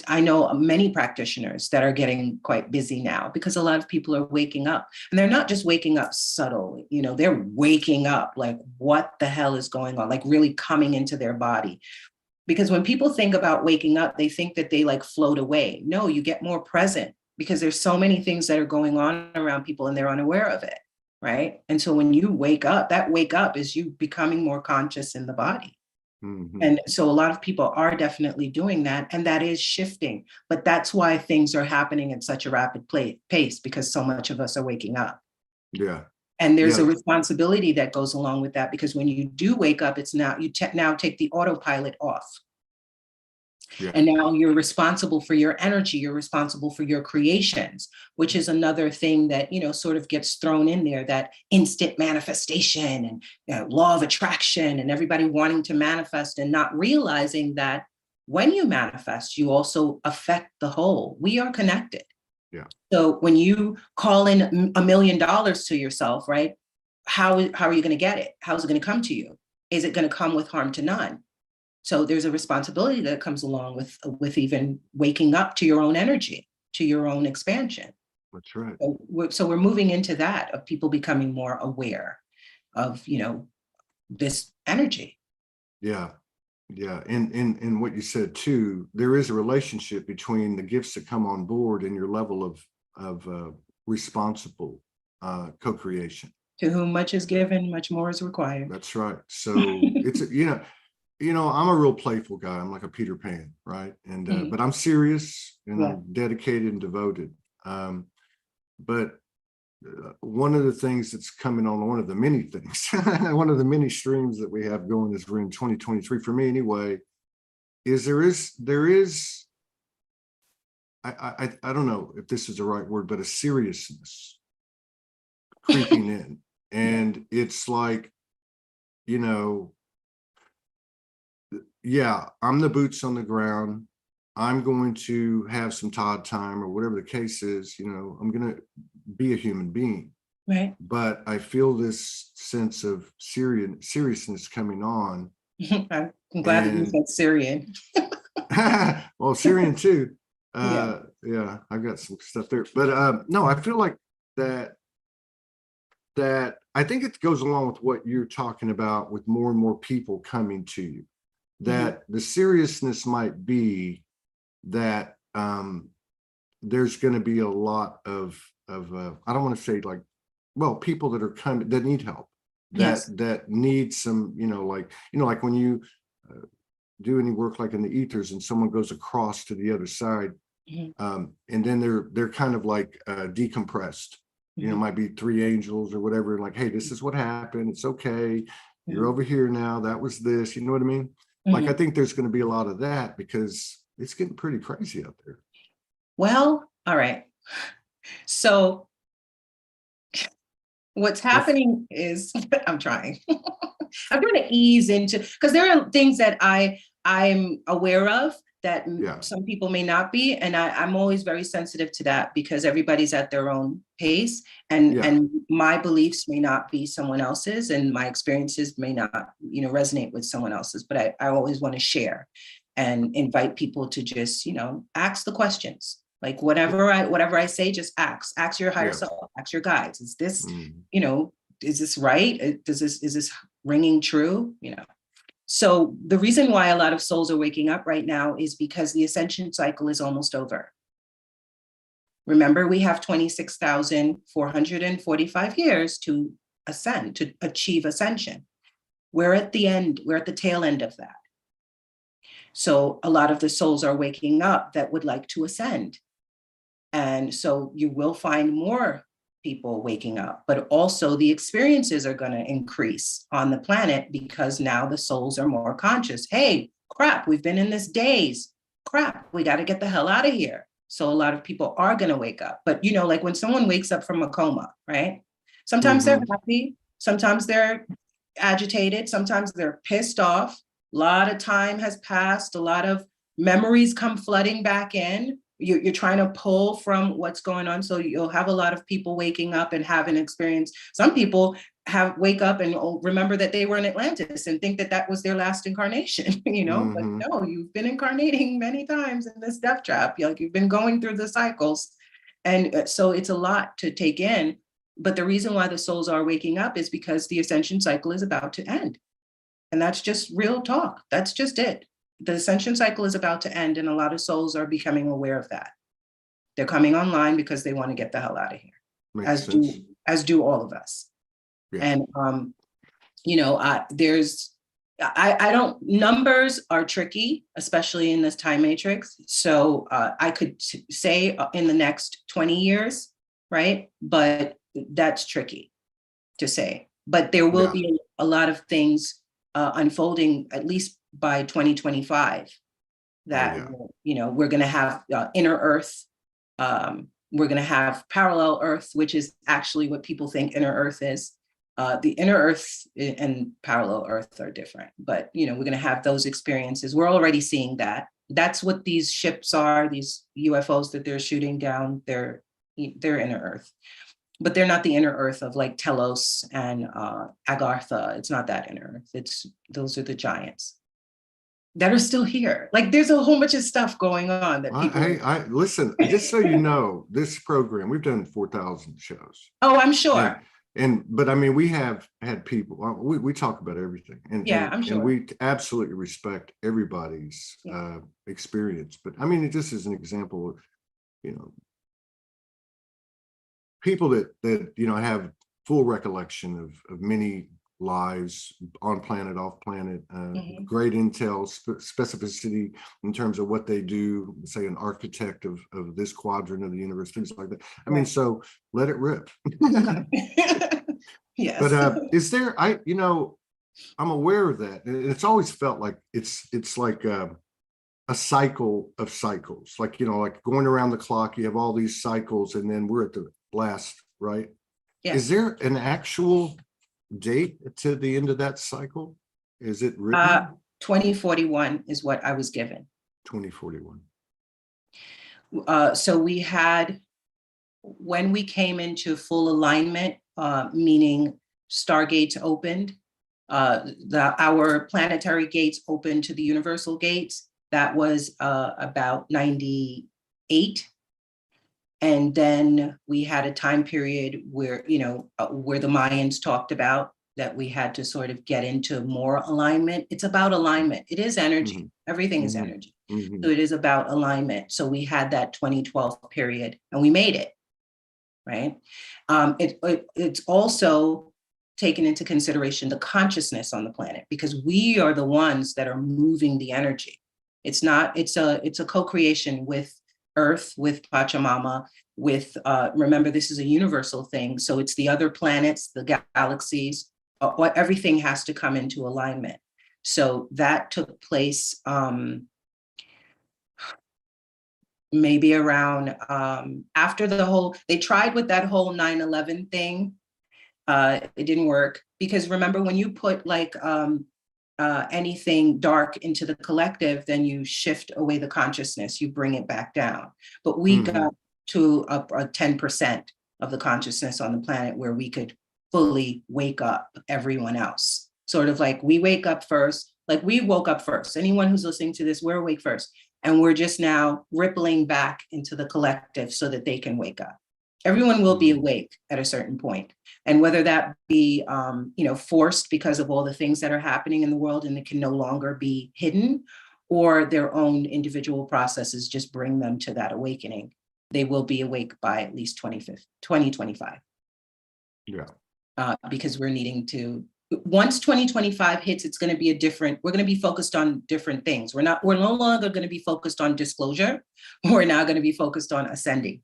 B: I know many practitioners that are getting quite busy now, because a lot of people are waking up, and they're not just waking up subtly, they're waking up like, what the hell is going on? Like really coming into their body. Because when people think about waking up, they think that they like float away. No, you get more present, because there's so many things that are going on around people and they're unaware of it, right? And so when you wake up, that wake up is you becoming more conscious in the body. Mm-hmm. And so a lot of people are definitely doing that, and that is shifting. But that's why things are happening at such a rapid pace, because so much of us are waking up. Yeah. And there's a responsibility that goes along with that, because when you do wake up, it's now you now take the autopilot off. Yeah. And now you're responsible for your energy, you're responsible for your creations, which is another thing that, sort of gets thrown in there, that instant manifestation and law of attraction, and everybody wanting to manifest and not realizing that when you manifest, you also affect the whole. We are connected. Yeah. So when you call in $1 million to yourself, right? How are you going to get it? How is it going to come to you? Is it going to come with harm to none? So there's a responsibility that comes along with even waking up to your own energy, to your own expansion. That's right. So we're moving into that, of people becoming more aware of, this energy. Yeah. Yeah. And what you said too, there is a relationship between the gifts that come on board and your level of responsible co-creation. To whom much is given, much more is required. That's right. So it's, I'm a real playful guy. I'm like a Peter Pan, right? And but I'm serious, and I'm dedicated and devoted. But one of the things that's coming on, one of the many things, one of the many streams that we have going as we're in 2023, for me anyway, is there is I don't know if this is the right word, but a seriousness creeping in. And it's like, I'm the boots on the ground. I'm going to have some Todd time, or whatever the case is. I'm going to be a human being. Right. But I feel this sense of seriousness coming on. I'm glad that you
A: And
B: said Syrian.
A: well, Syrian too.
B: Yeah.
A: Yeah, I've got some stuff there. But no, I feel like that I think it goes along with what you're talking about with more and more people coming to you. That the seriousness might be that there's going to be a lot of I don't want to say like, well, people that are coming that need help,
B: Yes.
A: that need some, like when you do any work like in the ethers and someone goes across to the other side, and then they're kind of like decompressed. Might be three angels or whatever, like, hey, this is what happened. It's okay. You're over here now. That was this. You know what I mean? Like, I think there's going to be a lot of that because it's getting pretty crazy out there.
B: Well, all right. So what's happening is I'm trying. I'm trying to ease into, because there are things that I'm aware of that some people may not be. And I'm always very sensitive to that because everybody's at their own pace and my beliefs may not be someone else's and my experiences may not, resonate with someone else's, but I always want to share and invite people to just, ask the questions. Like whatever I say, just ask your higher self, ask your guides. Is this, is this right? Is this ringing true? So the reason why a lot of souls are waking up right now is because the ascension cycle is almost over. Remember, we have 26,445 years to ascend, to achieve ascension. We're at the end, we're at the tail end of that. So a lot of the souls are waking up that would like to ascend. And so you will find more people waking up, but also the experiences are going to increase on the planet because now the souls are more conscious. Hey, crap, we've been in this daze. Crap, we got to get the hell out of here. So a lot of people are going to wake up. But, like when someone wakes up from a coma, right? Sometimes they're happy. Sometimes they're agitated. Sometimes they're pissed off. A lot of time has passed. A lot of memories come flooding back in. You're trying to pull from what's going on. So you'll have a lot of people waking up and have an experience. Some people wake up and remember that they were in Atlantis and think that that was their last incarnation, but no, you've been incarnating many times in this death trap. Like you've been going through the cycles. And so it's a lot to take in. But the reason why the souls are waking up is because the ascension cycle is about to end. And that's just real talk. That's just it. The ascension cycle is about to end and a lot of souls are becoming aware of that. They're coming online because they want to get the hell out of here, as do all of us. Yeah. And, numbers are tricky, especially in this time matrix. So I could say in the next 20 years, right? But that's tricky to say. But there will be a lot of things unfolding, at least by 2025, that, we're going to have inner earth. We're going to have parallel earth, which is actually what people think inner earth is. The inner earth and parallel earth are different, but, we're going to have those experiences. We're already seeing that. That's what these ships are, these UFOs that they're shooting down, they're inner earth. But they're not the inner earth of like Telos and Agartha. It's not that inner earth. Those are the giants that are still here. Like there's a whole bunch of stuff going on that people.
A: I listen, just so you know, this program, we've done 4,000 shows.
B: Oh, I'm sure.
A: But I mean, we have had people, we talk about everything. I'm sure. And we absolutely respect everybody's experience. But I mean, this is an example of, people that have full recollection of many lives on planet, off planet, great intel, specificity in terms of what they do, say an architect of this quadrant of the universe, things like that. I mean, so let it rip.
B: Yes.
A: But is there, I'm aware of that. And it's always felt like it's like a cycle of cycles, like, like going around the clock, you have all these cycles and then we're at the last, right? Yeah. Is there an actual date to the end of that cycle? Is it written?
B: 2041 is what I was given.
A: 2041.
B: So we had, when we came into full alignment, meaning stargates opened, Our planetary gates open to the universal gates. That was about 98. And then we had a time period where, where the Mayans talked about that we had to sort of get into more alignment. It's about alignment. It is energy.
A: Mm-hmm.
B: Everything is
A: Mm-hmm.
B: energy.
A: Mm-hmm.
B: So it is about alignment. So we had that 2012 period and we made it, right? It's also taken into consideration the consciousness on the planet, because we are the ones that are moving the energy. It's a co-creation with Earth, with Pachamama, with, remember, this is a universal thing. So it's the other planets, the galaxies, everything has to come into alignment. So that took place maybe around after they tried with that whole 9/11 thing. It didn't work, because remember, when you put like anything dark into the collective, then you shift away the consciousness, you bring it back down. But we got to a 10% of the consciousness on the planet where we could fully wake up everyone else. Sort of like we wake up first, like we woke up first. Anyone who's listening to this, we're awake first. And we're just now rippling back into the collective so that they can wake up. Everyone will be awake at a certain point. And whether that be, forced because of all the things that are happening in the world and it can no longer be hidden, or their own individual processes just bring them to that awakening, they will be awake by at least 2025.
A: Yeah.
B: Because we're needing to, once 2025 hits, it's going to be we're going to be focused on different things. We're no longer going to be focused on disclosure. We're now going to be focused on ascending.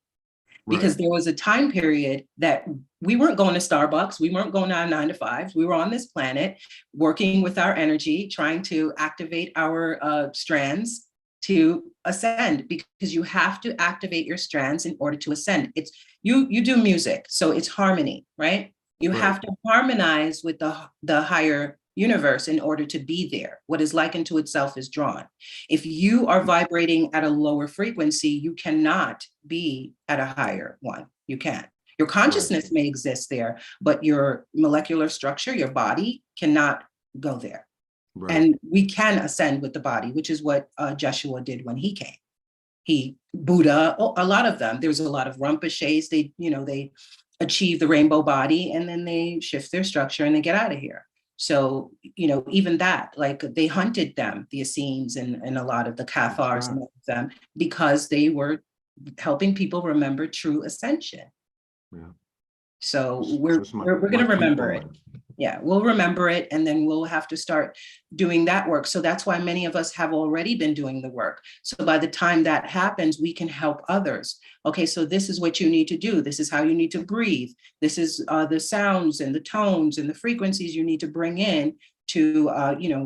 B: Because there was a time period that we weren't going to Starbucks, we weren't going on 9 to 5s, we were on this planet working with our energy, trying to activate our strands to ascend, because you have to activate your strands in order to ascend. It's you do music, so it's harmony, right? You have to harmonize with the higher universe in order to be there. What is likened to itself is drawn. If you are vibrating at a lower frequency, you cannot be at a higher one. You can't. Your consciousness may exist there, but your molecular structure, your body, cannot go there. And we can ascend with the body, which is what Joshua did when he came. Buddha, a lot of them. There's a lot of Rinpoches. They achieve the rainbow body and then they shift their structure and they get out of here. So, even that, like they hunted them, the Essenes and a lot of the Cathars and all of them, because they were helping people remember true ascension. Yeah. So we're going to remember it. Yeah, we'll remember it, and then we'll have to start doing that work. So that's why many of us have already been doing the work. So by the time that happens, we can help others. Okay, so this is what you need to do. This is how you need to breathe. This is the sounds and the tones and the frequencies you need to bring in to,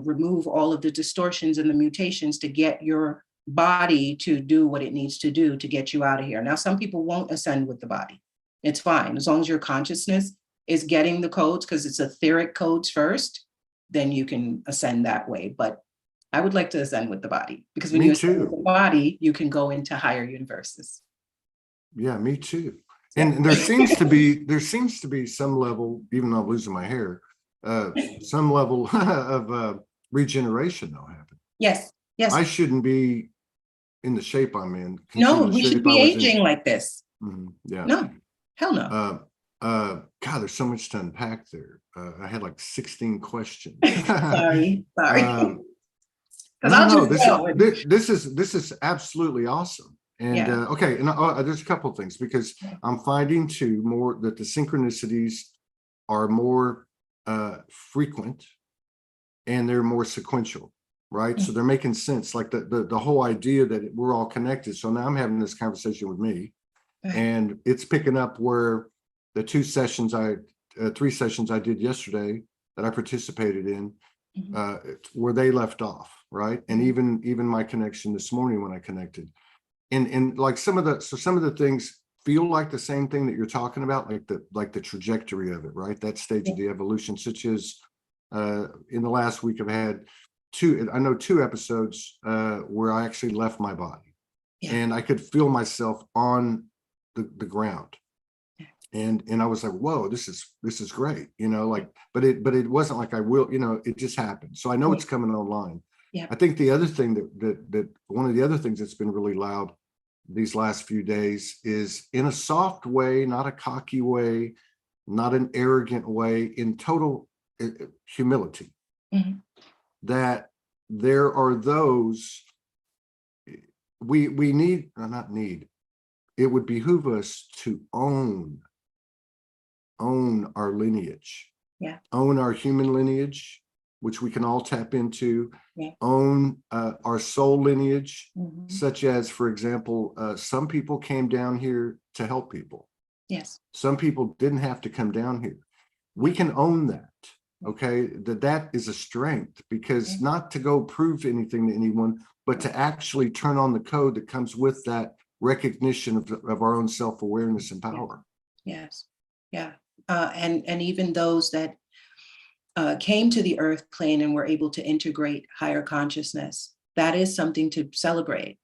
B: remove all of the distortions and the mutations to get your body to do what it needs to do to get you out of here. Now, some people won't ascend with the body. It's fine. As long as your consciousness is getting the codes, because it's etheric codes first, then you can ascend that way. But I would like to ascend with the body, because when you ascend with the body, you can go into higher universes.
A: Yeah, me too. And there seems to be some level, even though I'm losing my hair, some level of regeneration though happen.
B: Yes.
A: I shouldn't be in the shape I'm in.
B: No, we should be aging like this.
A: Yeah.
B: No, hell no.
A: God, there's so much to unpack there. I had like 16 questions.
B: Sorry.
A: No, this is absolutely awesome. And okay, and there's a couple of things, because I'm finding too more that the synchronicities are more frequent and they're more sequential, right? So they're making sense, like the whole idea that we're all connected. So now I'm having this conversation with me, and it's picking up where the 3 sessions I did yesterday that I participated in, where they left off, right? And even my connection this morning when I connected, and like some of the things feel like the same thing that you're talking about, like the trajectory of it, right? That stage of the evolution, such as in the last week I've had 2 episodes where I actually left my body, and I could feel myself on the ground. And I was like, whoa, this is great, you know, like, but it wasn't like I will, you know, it just happened. So I know it's coming online.
B: Yeah.
A: I think the other thing that one of the other things that's been really loud these last few days is in a soft way, not a cocky way, not an arrogant way, in total humility, that there are those we need, not need, it would behoove us to own our lineage, own our human lineage, which we can all tap into, own our soul lineage, such as, for example, some people came down here to help people.
B: Yes.
A: Some people didn't have to come down here. We can own that. Okay, that is a strength, because not to go prove anything to anyone, but to actually turn on the code that comes with that recognition of our own self-awareness and power.
B: Yes. Yeah. And even those that came to the earth plane and were able to integrate higher consciousness, that is something to celebrate.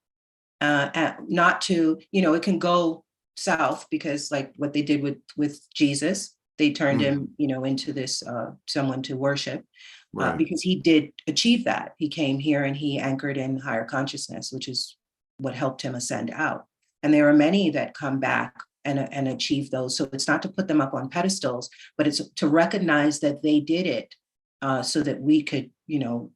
B: Not to, you know, it can go south, because like what they did with Jesus, they turned him, you know, into this someone to worship, because he did achieve that. He came here and he anchored in higher consciousness, which is what helped him ascend out. And there are many that come back and achieve those. So it's not to put them up on pedestals, but it's to recognize that they did it, so that we could, you know,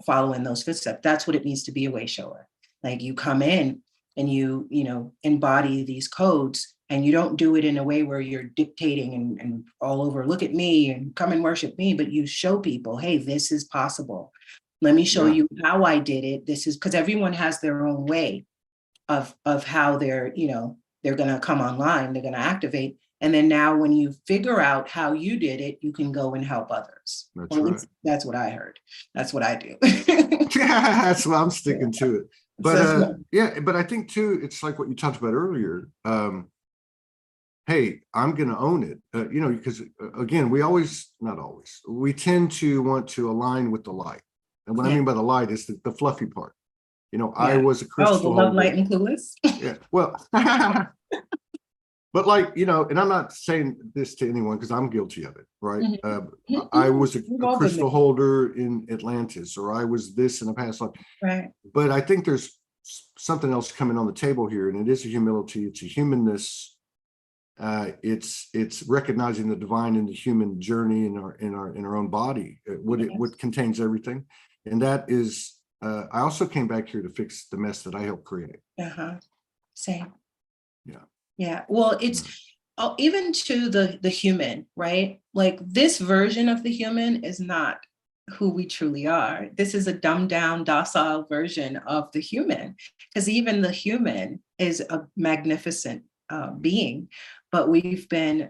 B: follow in those footsteps. That's what it means to be a way shower. Like, you come in and you know, embody these codes, and you don't do it in a way where you're dictating and all over, look at me and come and worship me, but you show people, hey, this is possible. Let me show you how I did it. This is because everyone has their own way of how they're, you know, they're going to come online, they're going to activate. And then now when you figure out how you did it, you can go and help others.
A: That's right.
B: That's what I heard. That's what I do.
A: That's why I'm sticking to it. But yeah, but I think too, it's like what you talked about earlier. Hey, I'm going to own it, you know, because again, we tend to want to align with the light. And what I mean by the light is the fluffy part. You know, I was a crystal
B: the love, light, and clueless.
A: Yeah, well, but like, you know, and I'm not saying this to anyone because I'm guilty of it, right? I was a crystal holder in Atlantis, or I was this in a past life.
B: Right.
A: But I think there's something else coming on the table here, and it is a humility. It's a humanness. It's recognizing the divine in the human journey in our own body, what contains everything, and that is. I also came back here to fix the mess that I helped create.
B: Same.
A: Yeah.
B: Yeah. Well, it's even to the human, right? Like, this version of the human is not who we truly are. This is a dumbed down, docile version of the human, because even the human is a magnificent being. But we've been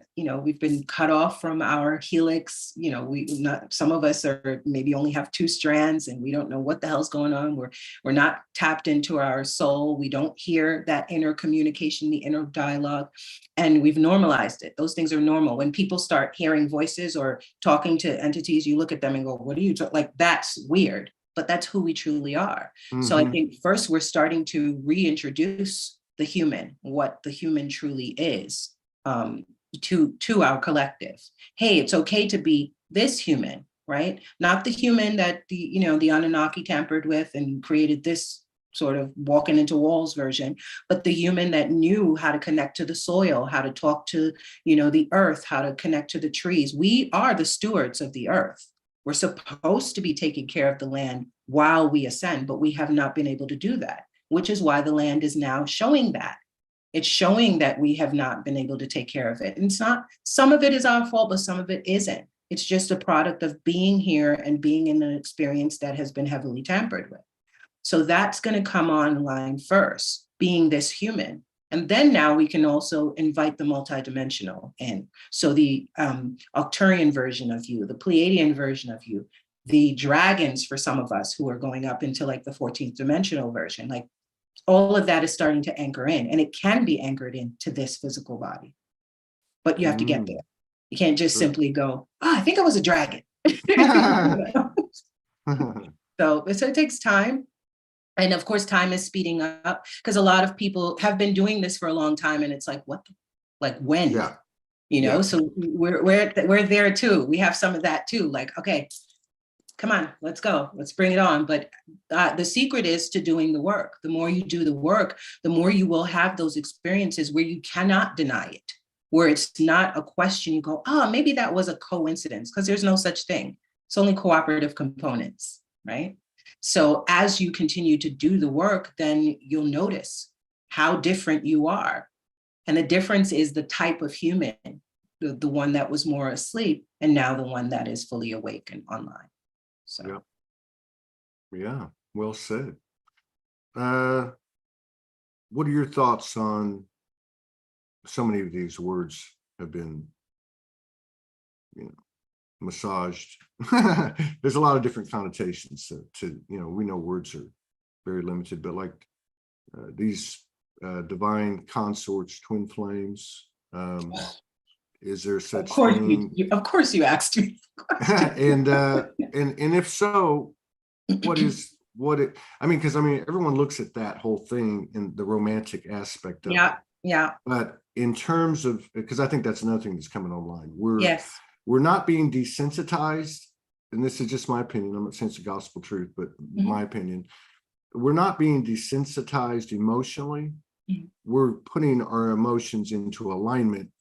B: cut off from our helix. You know, some of us are maybe only have 2 strands, and we don't know what the hell's going on. We're not tapped into our soul. We don't hear that inner communication, the inner dialogue, and we've normalized it. Those things are normal. When people start hearing voices or talking to entities, you look at them and go, "What are you talking?" Like, that's weird, but that's who we truly are. So I think first we're starting to reintroduce the human, what the human truly is. To our collective. Hey, it's okay to be this human, right? Not the human that the Anunnaki tampered with and created this sort of walking into walls version, but the human that knew how to connect to the soil, how to talk to, the earth, how to connect to the trees. We are the stewards of the earth. We're supposed to be taking care of the land while we ascend, but we have not been able to do that, which is why the land is now showing that. It's showing that we have not been able to take care of it. And it's not, some of it is our fault, but some of it isn't. It's just a product of being here and being in an experience that has been heavily tampered with. So that's going to come online first, being this human. And then now we can also invite the multi-dimensional in. So the Arcturian version of you, the Pleiadian version of you, the dragons for some of us who are going up into like the 14th dimensional version, like, all of that is starting to anchor in, and it can be anchored into this physical body, but you have to get there. You can't just simply go, I think I was a dragon. So it takes time. And of course, time is speeding up because a lot of people have been doing this for a long time. And it's like, when?
A: Yeah.
B: you know,
A: Yeah.
B: so we're there too. We have some of that too. Like, okay, come on, let's go, let's bring it on. But the secret is to doing the work. The more you do the work, the more you will have those experiences where you cannot deny it, where it's not a question. You go, oh, maybe that was a coincidence, because there's no such thing. It's only cooperative components, right? So as you continue to do the work, then you'll notice how different you are. And the difference is the type of human, the one that was more asleep, and now the one that is fully awake and online. So
A: Yeah, well said. What are your thoughts on so many of these words have been, massaged? There's a lot of different connotations to we know words are very limited, but like these divine consorts, twin flames, is there such thing?
B: Of course you asked me.
A: And if so, because everyone looks at that whole thing in the romantic aspect of it.
B: Yeah.
A: But in terms of, because I think that's another thing that's coming online,
B: Yes.
A: we're not being desensitized, and this is just my opinion. I'm not saying it's the gospel truth, but my opinion. We're not being desensitized emotionally. We're putting our emotions into alignment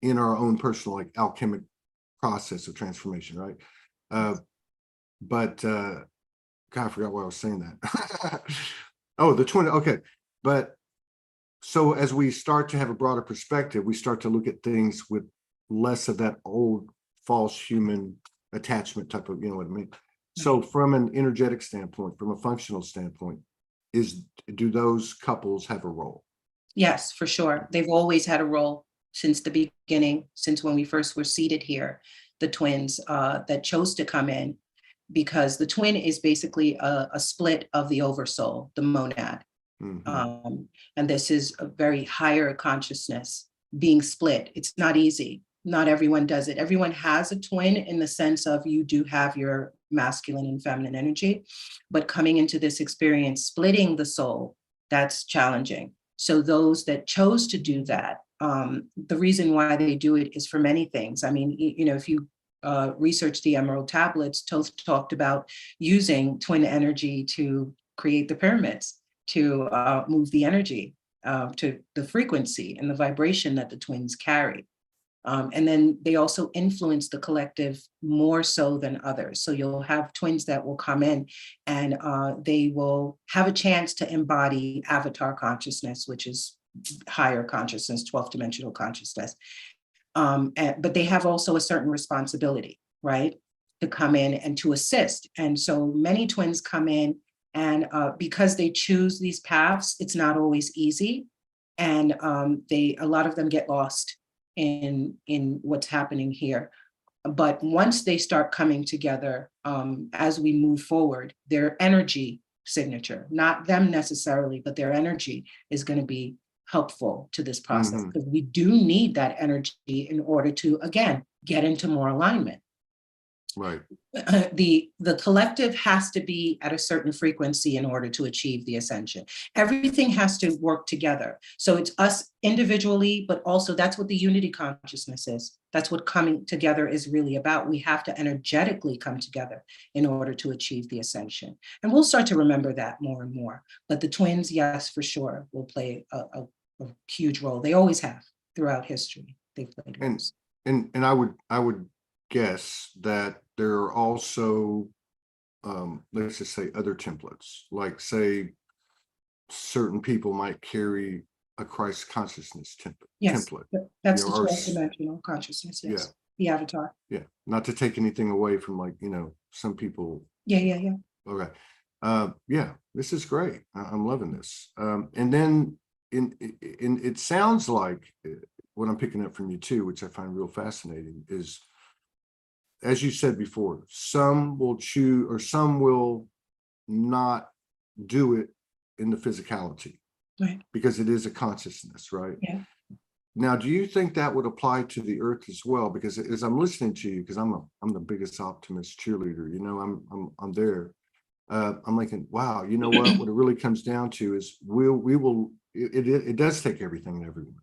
A: in our own personal, like, alchemic process of transformation, right? But God, I forgot why I was saying that. Oh, the twin. Okay, but so as we start to have a broader perspective, we start to look at things with less of that old false human attachment type of, you know what I mean? So from an energetic standpoint, from a functional standpoint, do those couples have a role?
B: Yes, for sure. They've always had a role since the beginning, since when we first were seated here, the twins that chose to come in, because the twin is basically a split of the oversoul, the monad. And this is a very higher consciousness being split. It's not easy. Not everyone does it. Everyone has a twin in the sense of you do have your masculine and feminine energy, but coming into this experience, splitting the soul, that's challenging. So those that chose to do that, the reason why they do it is for many things. I mean, if you research the Emerald Tablets, Toth talked about using twin energy to create the pyramids, to move the energy to the frequency and the vibration that the twins carry. And then they also influence the collective more so than others. So you'll have twins that will come in and they will have a chance to embody avatar consciousness, which is higher consciousness, 12th dimensional consciousness. But they have also a certain responsibility, right, to come in and to assist. And so many twins come in, and because they choose these paths, it's not always easy. And a lot of them get lost in what's happening here. But once they start coming together, as we move forward, their energy signature, not them necessarily, but their energy is going to be helpful to this process, because we do need that energy in order to, again, get into more alignment.
A: Right.
B: The collective has to be at a certain frequency in order to achieve the ascension. Everything has to work together. So it's us individually, but also that's what the unity consciousness is. That's what coming together is really about. We have to energetically come together in order to achieve the ascension. And we'll start to remember that more and more. But the twins, yes, for sure, will play a huge role. They always have throughout history. They've played roles.
A: And I would guess that there are also, let's just say, other templates, like, say, certain people might carry a Christ consciousness template.
B: That's the 12th dimensional consciousness. Yes.
A: Yeah.
B: The avatar.
A: Yeah. Not to take anything away from, like, some people.
B: Yeah.
A: Okay. Yeah, this is great. I'm loving this. And then it sounds like what I'm picking up from you too, which I find real fascinating, is, as you said before, some will choose or some will not do it in the physicality,
B: right,
A: because it is a consciousness, right?
B: Yeah.
A: Now, do you think that would apply to the earth as well? Because as I'm listening to you, because I'm the biggest optimist cheerleader, I'm there. I'm thinking, wow, you know what? What it really comes down to is we will. It does take everything and everyone.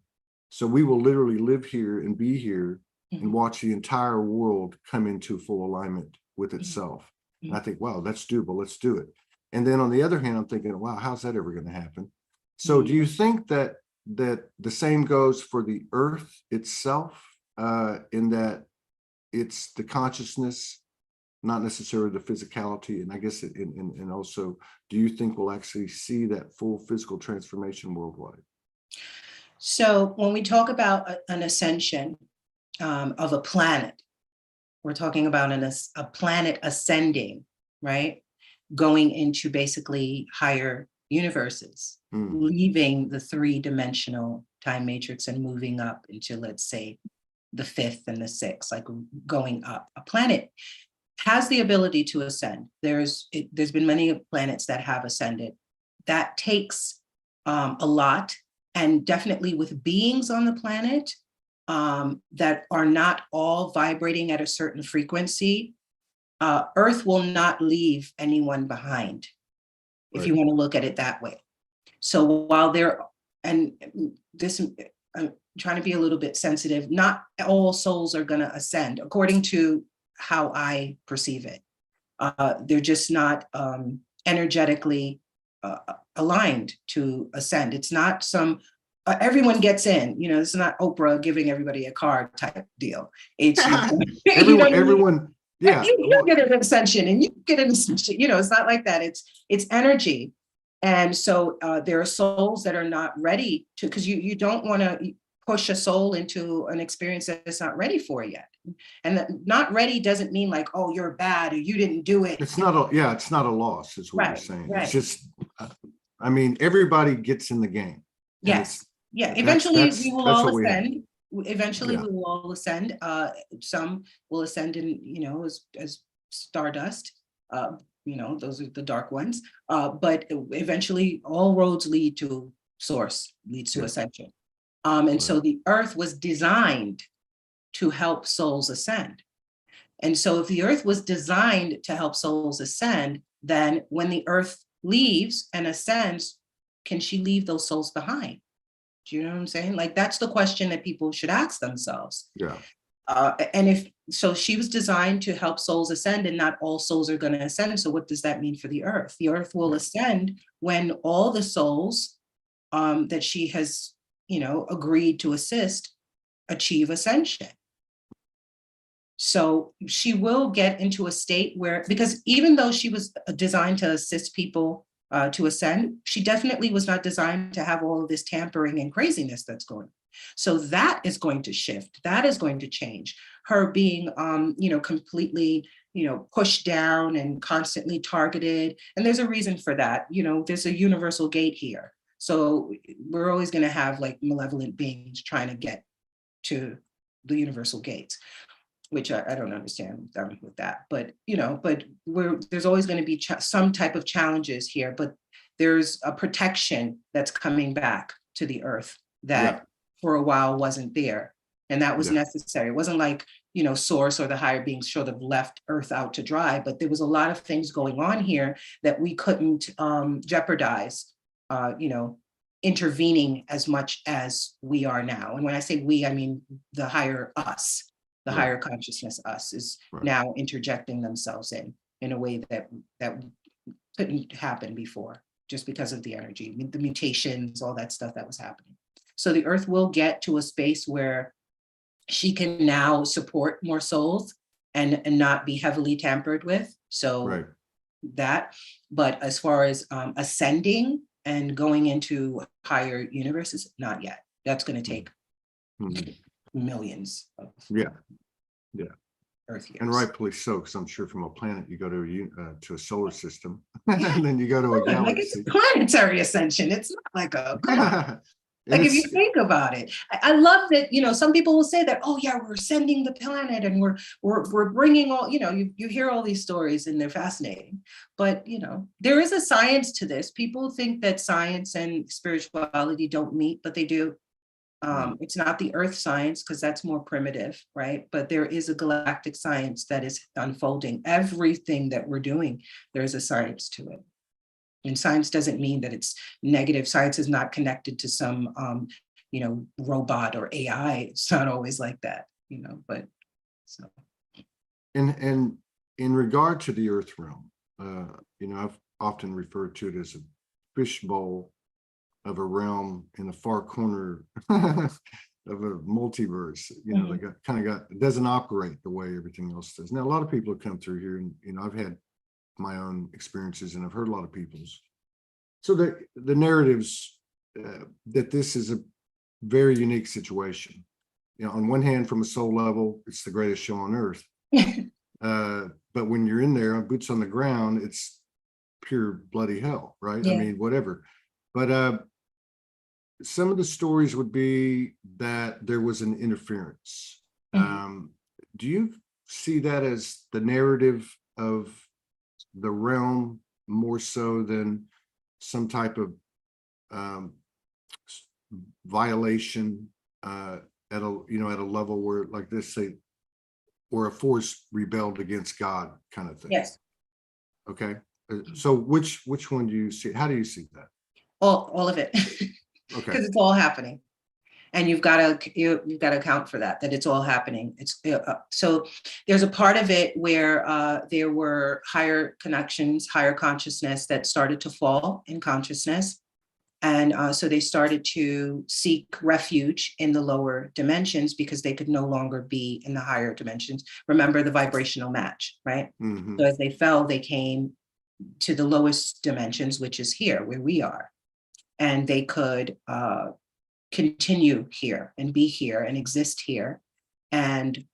A: So we will literally live here and be here
B: Mhm.
A: and watch the entire world come into full alignment with
B: Mhm.
A: itself. And I
B: Mhm.
A: think, wow, that's doable. Let's do it. And then on the other hand, I'm thinking, wow, how's that ever going to happen? So do you
B: Mhm.
A: think that the same goes for the earth itself, in that it's the consciousness, not necessarily the physicality? And I guess and also, do you think we'll actually see that full physical transformation worldwide?
B: So when we talk about an ascension of a planet, we're talking about a planet ascending, right? Going into basically higher universes,
A: Mm,
B: leaving the three-dimensional time matrix and moving up into, let's say, the fifth and the sixth, like going up. A planet has the ability to ascend. There's been many planets that have ascended. That takes a lot, and definitely with beings on the planet that are not all vibrating at a certain frequency, Earth will not leave anyone behind, if
A: right.
B: you want to look at it that way. So while there, and this, I'm trying to be a little bit sensitive, not all souls are going to ascend according to how I perceive it. They're just not energetically aligned to ascend. It's not some, everyone gets in, it's not Oprah giving everybody a card type deal. It's, you know what I mean?
A: Everyone, yeah.
B: You get an ascension and you get an ascension, it's not like that. It's energy. And so there are souls that are not ready to, because you don't want to push a soul into an experience that it's not ready for yet. And not ready doesn't mean like, oh, you're bad or you didn't do it.
A: It's not a, yeah, it's not a loss, is what you're
B: Right,
A: saying. It's
B: right.
A: just, I mean, everybody gets in the game. And
B: Yes. Yeah.
A: that's
B: Eventually we will
A: that's
B: all
A: what we have.
B: ascend. Eventually
A: Yeah,
B: we will all ascend. Some will ascend in, as stardust. Uh, those are the dark ones. But eventually all roads lead to source, leads to
A: yeah,
B: ascension. And
A: right.
B: so the earth was designed to help souls ascend. And so if the earth was designed to help souls ascend, then when the earth leaves and ascends, can she leave those souls behind? Do you know what I'm saying? Like, that's the question that people should ask themselves.
A: Yeah,
B: And if so, she was designed to help souls ascend, and not all souls are going to ascend. So, what does that mean for the earth? The earth will
A: yeah,
B: ascend when all the souls that she has, agreed to assist achieve ascension. So she will get into a state where, because even though she was designed to assist people to ascend, she definitely was not designed to have all of this tampering and craziness that's going on. So that is going to shift. That is going to change. Her being, completely, pushed down and constantly targeted. And there's a reason for that. There's a universal gate here. So we're always going to have like malevolent beings trying to get to the universal gates, which I don't understand with that, but there's always going to be some type of challenges here, but there's a protection that's coming back to the earth
A: yeah,
B: that for a while wasn't there, and that was
A: yeah,
B: necessary. It wasn't like source or the higher beings sort of left earth out to dry, but there was a lot of things going on here that we couldn't jeopardize, intervening as much as we are now. And when I say we, I mean the higher us, the
A: right,
B: higher consciousness us is
A: right.
B: now interjecting themselves in a way that couldn't happen before, just because of the energy, the mutations, all that stuff that was happening. So the earth will get to a space where she can now support more souls and not be heavily tampered with. So
A: Right.
B: that, but as far as ascending and going into higher universes, not yet. That's going to take
A: Mhm.
B: millions of
A: Yeah, yeah.
B: Earth
A: And
B: years.
A: rightfully so, because I'm sure from a planet, you go to a solar system and then you go to a
B: Like, it's
A: galaxy.
B: a planetary ascension. It's not like come on.
A: And
B: Like, if you
A: it's,
B: think about it, I love that, some people will say that, oh yeah, we're ascending the planet and we're bringing all, you hear all these stories and they're fascinating, but there is a science to this. People think that science and spirituality don't meet, but they do. It's not the earth science, because that's more primitive, right? But there is a galactic science that is unfolding. Everything that we're doing, there's a science to it. And science doesn't mean that it's negative. Science is not connected to some robot or AI. It's not always like that, but so.
A: And in regard to the earth realm, I've often referred to it as a fishbowl of a realm in a far corner of a multiverse, that it doesn't operate the way everything else does. Now, a lot of people have come through here, and I've had my own experiences, and I've heard a lot of people's. So the narratives that this is a very unique situation. On one hand, from a soul level, it's the greatest show on earth. But when you're in there, boots on the ground, it's pure bloody hell, right?
B: Yeah.
A: I mean, whatever. But some of the stories would be that there was an interference. Do you see that as the narrative of the realm more so than some type of violation at a level where, like this, say, where a force rebelled against God, kind of thing?
B: Yes.
A: Okay. So which one do you see? How do you see that?
B: All of it.
A: Okay.
B: Because it's all happening, and you've got to account for that it's all happening. It's so there's a part of it where there were higher connections, higher consciousness that started to fall in consciousness, and so they started to seek refuge in the lower dimensions because they could no longer be in the higher dimensions. Remember the vibrational match, right?
A: Mm-hmm.
B: So as they fell, they came to the lowest dimensions, which is here where we are. And they could continue here and be here and exist here. And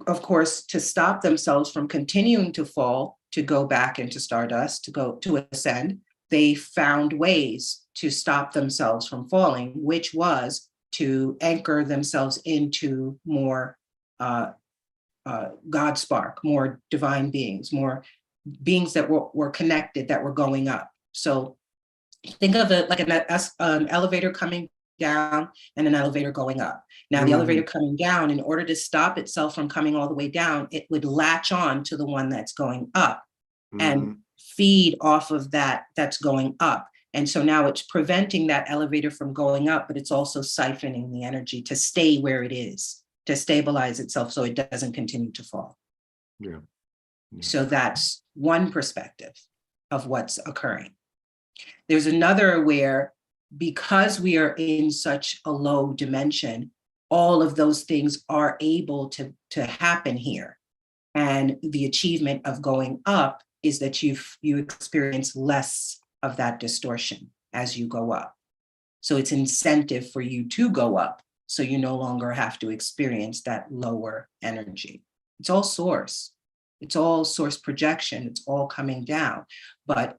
B: of course, to stop themselves from continuing to fall, to go back into stardust, to ascend, they found ways to stop themselves from falling, which was to anchor themselves into more God spark, more divine beings, more beings that were connected, that were going up. So think of it like an elevator coming down and an elevator going up. Now, the elevator coming down, in order to stop itself from coming all the way down, it would latch on to the one that's going up and feed off of that's going up. And so now it's preventing that elevator from going up, but it's also siphoning the energy to stay where it is, to stabilize itself so it doesn't continue to fall.
A: Yeah.
B: So that's one perspective of what's occurring. There's another where, because we are in such a low dimension, all of those things are able to happen here. And the achievement of going up is that you experience less of that distortion as you go up. So it's incentive for you to go up, so you no longer have to experience that lower energy. It's all source. It's all source projection. It's all coming down. But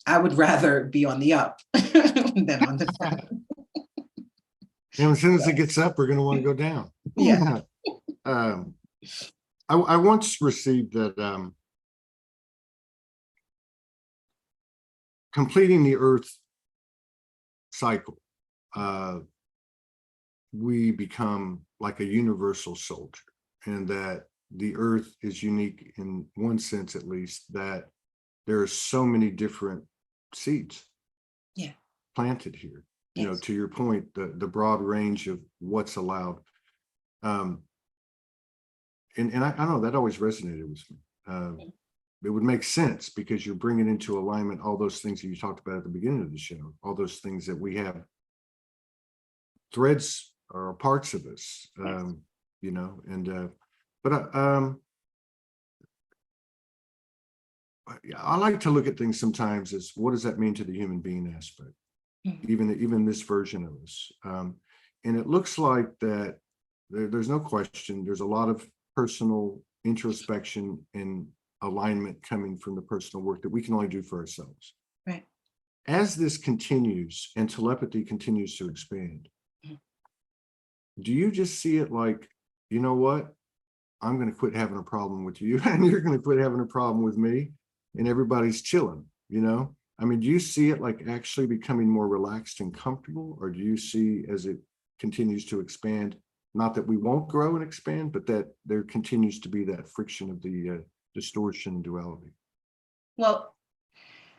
B: I would rather be on the up than on the down.
A: And as soon as it gets up, we're going to want to go down.
B: Yeah.
A: I once received that completing the Earth cycle, we become like a universal soldier, and that the Earth is unique in one sense, at least, that there are so many different seeds planted here.
B: Yes.
A: To your point, the broad range of what's allowed. And I know that always resonated with me. It would make sense because you're bringing into alignment all those things that you talked about at the beginning of the show, all those things that we have threads or parts of us, but I like to look at things sometimes as, what does that mean to the human being aspect, even this version of us? And it looks like that there's no question, there's a lot of personal introspection and alignment coming from the personal work that we can only do for ourselves.
B: Right.
A: As this continues and telepathy continues to expand, do you just see it like, you know what, I'm going to quit having a problem with you and you're going to quit having a problem with me, and everybody's chilling, I mean, do you see it like actually becoming more relaxed and comfortable, or do you see, as it continues to expand, not that we won't grow and expand, but that there continues to be that friction of the distortion and duality?
B: Well,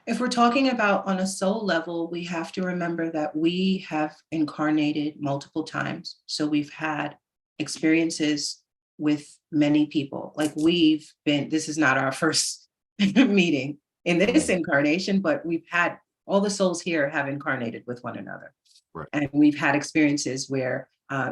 B: If we're talking about on a soul level, we have to remember that we have incarnated multiple times. So we've had experiences with many people. Like we've been, this is not our first meeting in this incarnation, but we've had, all the souls here have incarnated with one another.
A: Right.
B: And we've had experiences where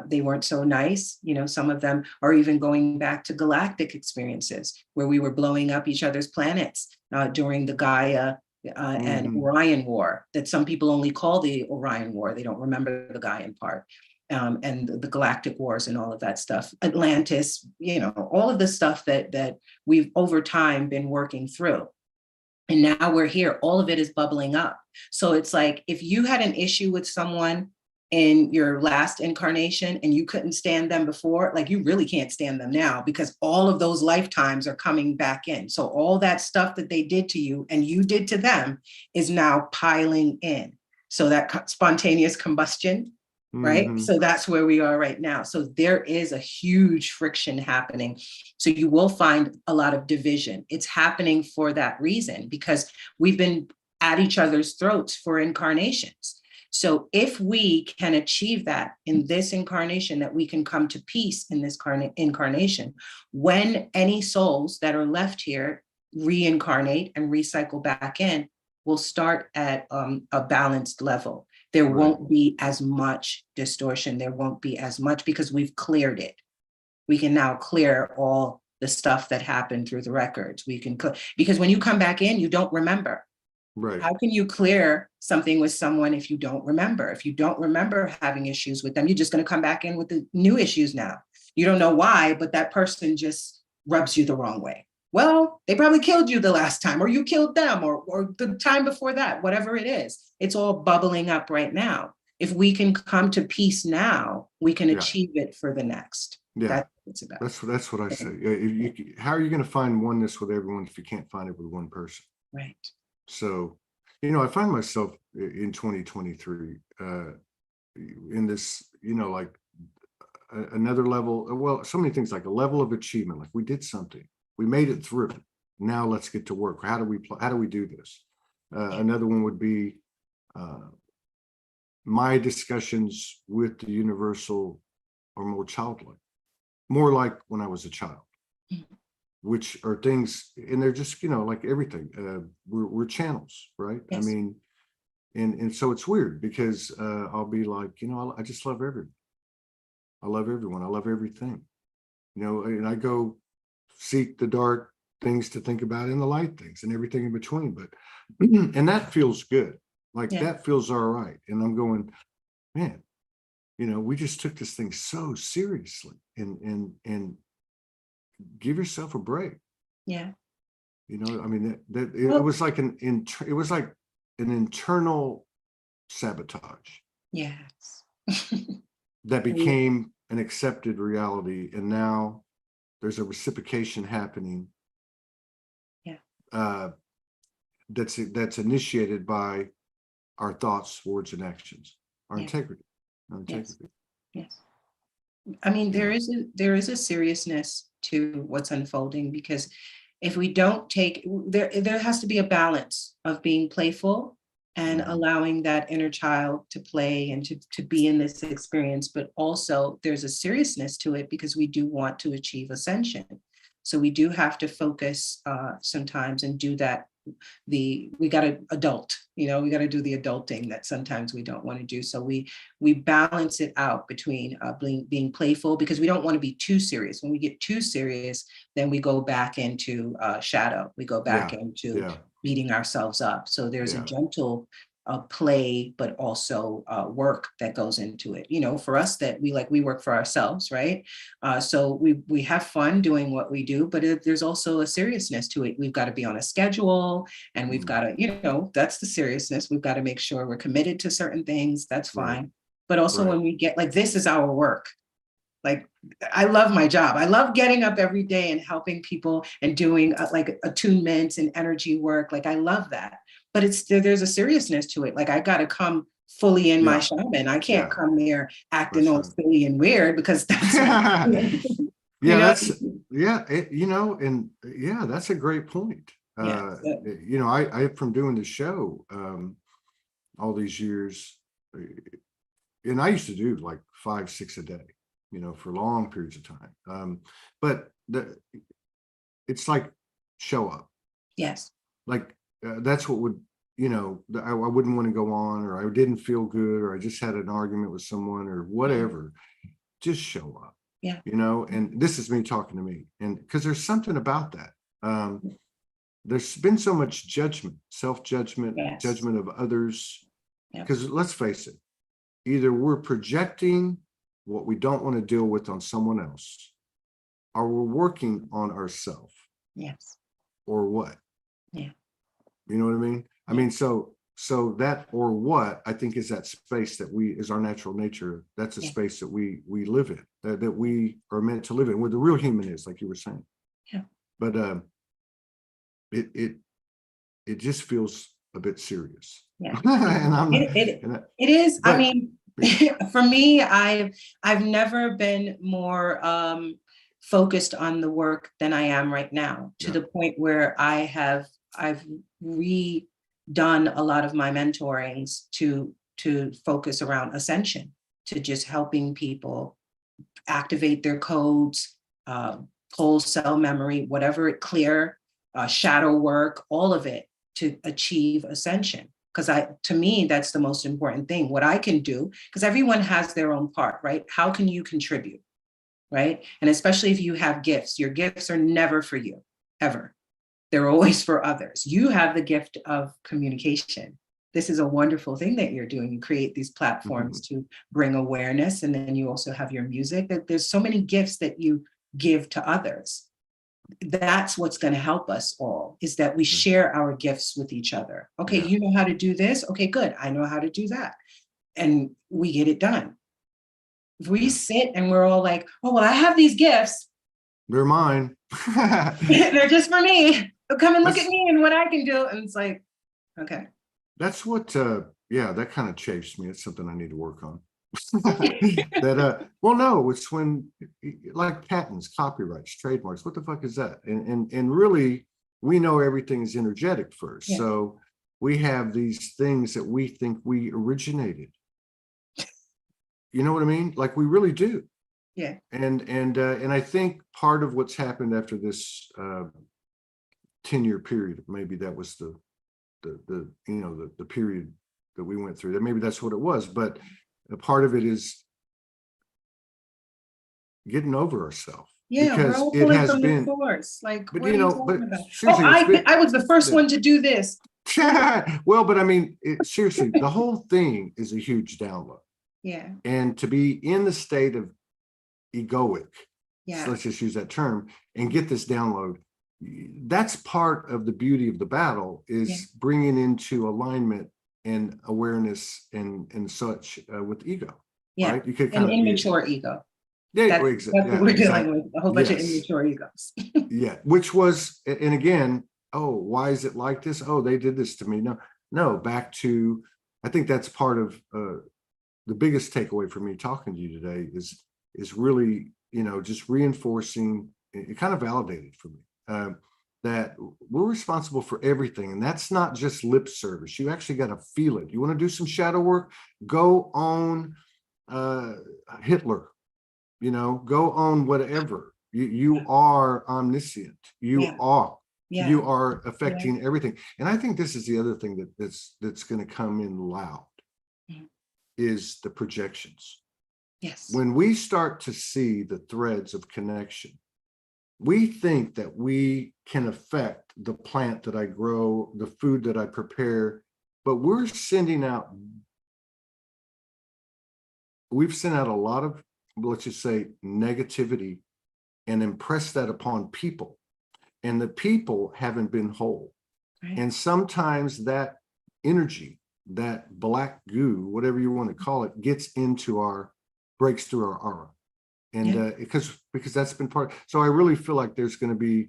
B: they weren't so nice. You know, some of them are even going back to galactic experiences where we were blowing up each other's planets during the Gaia and Orion War, that some people only call the Orion War. They don't remember the Gaian part. And the galactic wars and all of that stuff, Atlantis, you know, all of the stuff that we've over time been working through. And now we're here, all of it is bubbling up. So it's like, if you had an issue with someone in your last incarnation and you couldn't stand them before, like you really can't stand them now, because all of those lifetimes are coming back in. So all that stuff that they did to you and you did to them is now piling in. So that spontaneous combustion, right? So that's where we are right now. So there is a huge friction happening. So you will find a lot of division. It's happening for that reason, because we've been at each other's throats for incarnations. So if we can achieve that in this incarnation, that we can come to peace in this incarnation, when any souls that are left here reincarnate and recycle back in, we'll start at a balanced level. There won't be as much distortion. There won't be as much, because we've cleared it. We can now clear all the stuff that happened through the records. We can, because when you come back in, you don't remember.
A: Right.
B: How can you clear something with someone if you don't remember? If you don't remember having issues with them, you're just going to come back in with the new issues now. You don't know why, but that person just rubs you the wrong way. Well, they probably killed you the last time, or you killed them, or the time before that, whatever it is. It's all bubbling up right now. If we can come to peace now, we can achieve it for the next.
A: Yeah.
B: That's what it's about.
A: That's what I say. How are you going to find oneness with everyone if you can't find it with one person?
B: Right.
A: So, you know, I find myself in 2023 in this, you know, like another level. Well, so many things, like a level of achievement. Like we did something, we made it through. Now let's get to work. How do we do this? Another one would be my discussions with the universal are more childlike, more like when I was a child. Which are things, and they're just, you know, like everything. We're channels, right?
B: Yes.
A: I mean, and so it's weird because I'll be like, you know, I just love everyone. I love everyone. I love everything. You know, and I go seek the dark things to think about and the light things and everything in between. But and that feels good. Like that feels all right. And I'm going, man, you know, we just took this thing so seriously, and give yourself a break. Yeah. You know, I mean, it was like it was like an internal sabotage.
B: Yes.
A: That became an accepted reality, and now there's a reciprocation happening. Yeah. That's initiated by our thoughts, words, and actions. Our integrity. Our integrity.
B: Yes. I mean, there is a seriousness to what's unfolding, because if we don't take, there has to be a balance of being playful and allowing that inner child to play and to be in this experience, but also there's a seriousness to it because we do want to achieve ascension. So we do have to focus sometimes and do that. We got to adult, you know, we got to do the adulting that sometimes we don't want to do. So we balance it out between being playful, because we don't want to be too serious. When we get too serious, then we go back into shadow. We go back into beating ourselves up. So there's a gentle play, but also work that goes into it. You know, for us, that we work for ourselves, right? So we have fun doing what we do, but there's also a seriousness to it. We've got to be on a schedule, and we've got to, you know, that's the seriousness. We've got to make sure we're committed to certain things. That's fine. But also when we get, like, this is our work. Like, I love my job. I love getting up every day and helping people and doing like attunements and energy work. Like, I love that. But there's a seriousness to it. Like, I got to come fully in my shaman. I can't come there acting all silly and weird, because that's
A: you know, and that's a great point. uh, you know, I from doing the show all these years, and I used to do like 5, 6 a day, you know, for long periods of time. But it's like show up.
B: Yes.
A: Like that's what would, you know, I wouldn't want to go on, or I didn't feel good, or I just had an argument with someone or whatever. Just show up.
B: Yeah.
A: You know, and this is me talking to me, and because there's something about that. There's been so much judgment, self-judgment,
B: Yes.
A: judgment of others.
B: Yep.
A: Because let's face it, either we're projecting what we don't want to deal with on someone else, or we're working on ourselves.
B: Yes.
A: Or what?
B: Yeah.
A: You know what I mean? I mean, so that or what I think is that space that we is our natural nature. That's a space that we live in, that we are meant to live in, where the real human is, like you were saying.
B: Yeah.
A: But it just feels a bit serious.
B: Yeah.
A: And I'm not,
B: it is. But, I mean, for me, I've never been more focused on the work than I am right now, to the point where I've redone a lot of my mentorings to focus around ascension, to just helping people activate their codes, whole cell memory, whatever it clear, shadow work, all of it to achieve ascension. Because to me, that's the most important thing. What I can do, because everyone has their own part, right? How can you contribute, right? And especially if you have gifts, your gifts are never for you, ever. They're always for others. You have the gift of communication. This is a wonderful thing that you're doing. You create these platforms to bring awareness, and then you also have your music. That there's so many gifts that you give to others. That's what's going to help us all, is that we share our gifts with each other. Okay, you know how to do this. Okay, good. I know how to do that. And we get it done. If we sit and we're all like, oh, well, I have these gifts.
A: They're mine.
B: They're just for me. Come and look at me and what I can do. And it's like, okay.
A: That's what, that kind of chafes me. It's something I need to work on. That well, no, it's when, like patents, copyrights, trademarks, what the fuck is that? And really, we know everything is energetic first. So we have these things that we think we originated. You know what I mean? Like we really do.
B: Yeah.
A: And I think part of what's happened after this 10-year period, maybe that was the period that we went through, that maybe that's what it was, but a part of it is getting over ourselves.
B: Yeah,
A: because
B: we're all
A: it
B: pulling
A: has
B: from
A: been,
B: the source. Like,
A: but
B: what are you talking about?
A: seriously,
B: I was the first one to do this.
A: Well, but I mean, seriously, the whole thing is a huge download.
B: Yeah.
A: And to be in the state of egoic,
B: so
A: let's just use that term, and get this download, that's part of the beauty of the battle, is bringing into alignment and awareness and such with ego. Right? You could kind of
B: immature ego.
A: Yeah,
B: that's what we're dealing with, a whole bunch of immature egos.
A: Which was, and again, oh, why is it like this? Oh, they did this to me. No, back to, I think that's part of the biggest takeaway for me talking to you today is really, just reinforcing, it kind of validated for me that we're responsible for everything. And that's not just lip service. You actually got to feel it. You want to do some shadow work? Go on Hitler, go on whatever. You are omniscient. You are affecting everything. And I think this is the other thing that's going to come in loud is the projections.
B: Yes.
A: When we start to see the threads of connection, we think that we can affect the plant that I grow, the food that I prepare, but we've sent out a lot of, let's just say, negativity and impressed that upon people. And the people haven't been whole. Right. And sometimes that energy, that black goo, whatever you want to call it, breaks through our aura. And because that's been part. So I really feel like there's going to be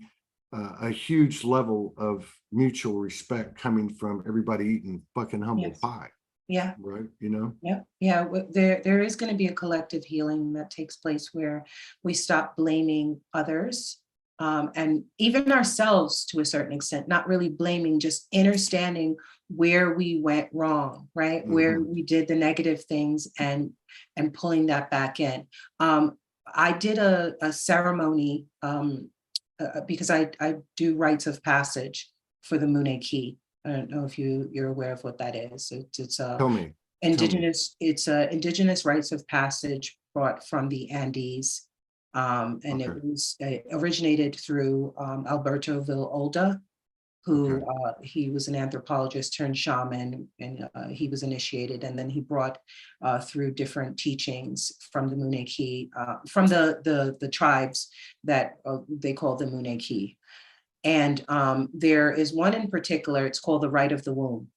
A: a huge level of mutual respect coming from everybody eating fucking humble pie.
B: Yeah.
A: Right.
B: Yeah. There is going to be a collective healing that takes place where we stop blaming others and even ourselves to a certain extent, not really blaming, just understanding where we went wrong, right? Where we did the negative things and pulling that back in. I did a ceremony because I do rites of passage for the Mune Key. I don't know if you're aware of what that is. It's
A: Tell me.
B: indigenous. It's indigenous rites of passage brought from the Andes, and it was originated through Alberto Villalda, who he was an anthropologist turned shaman, and he was initiated, and then he brought through different teachings from the Mune Key, from the tribes that they call the Mune Key. And there is one in particular, it's called the Rite of the Womb.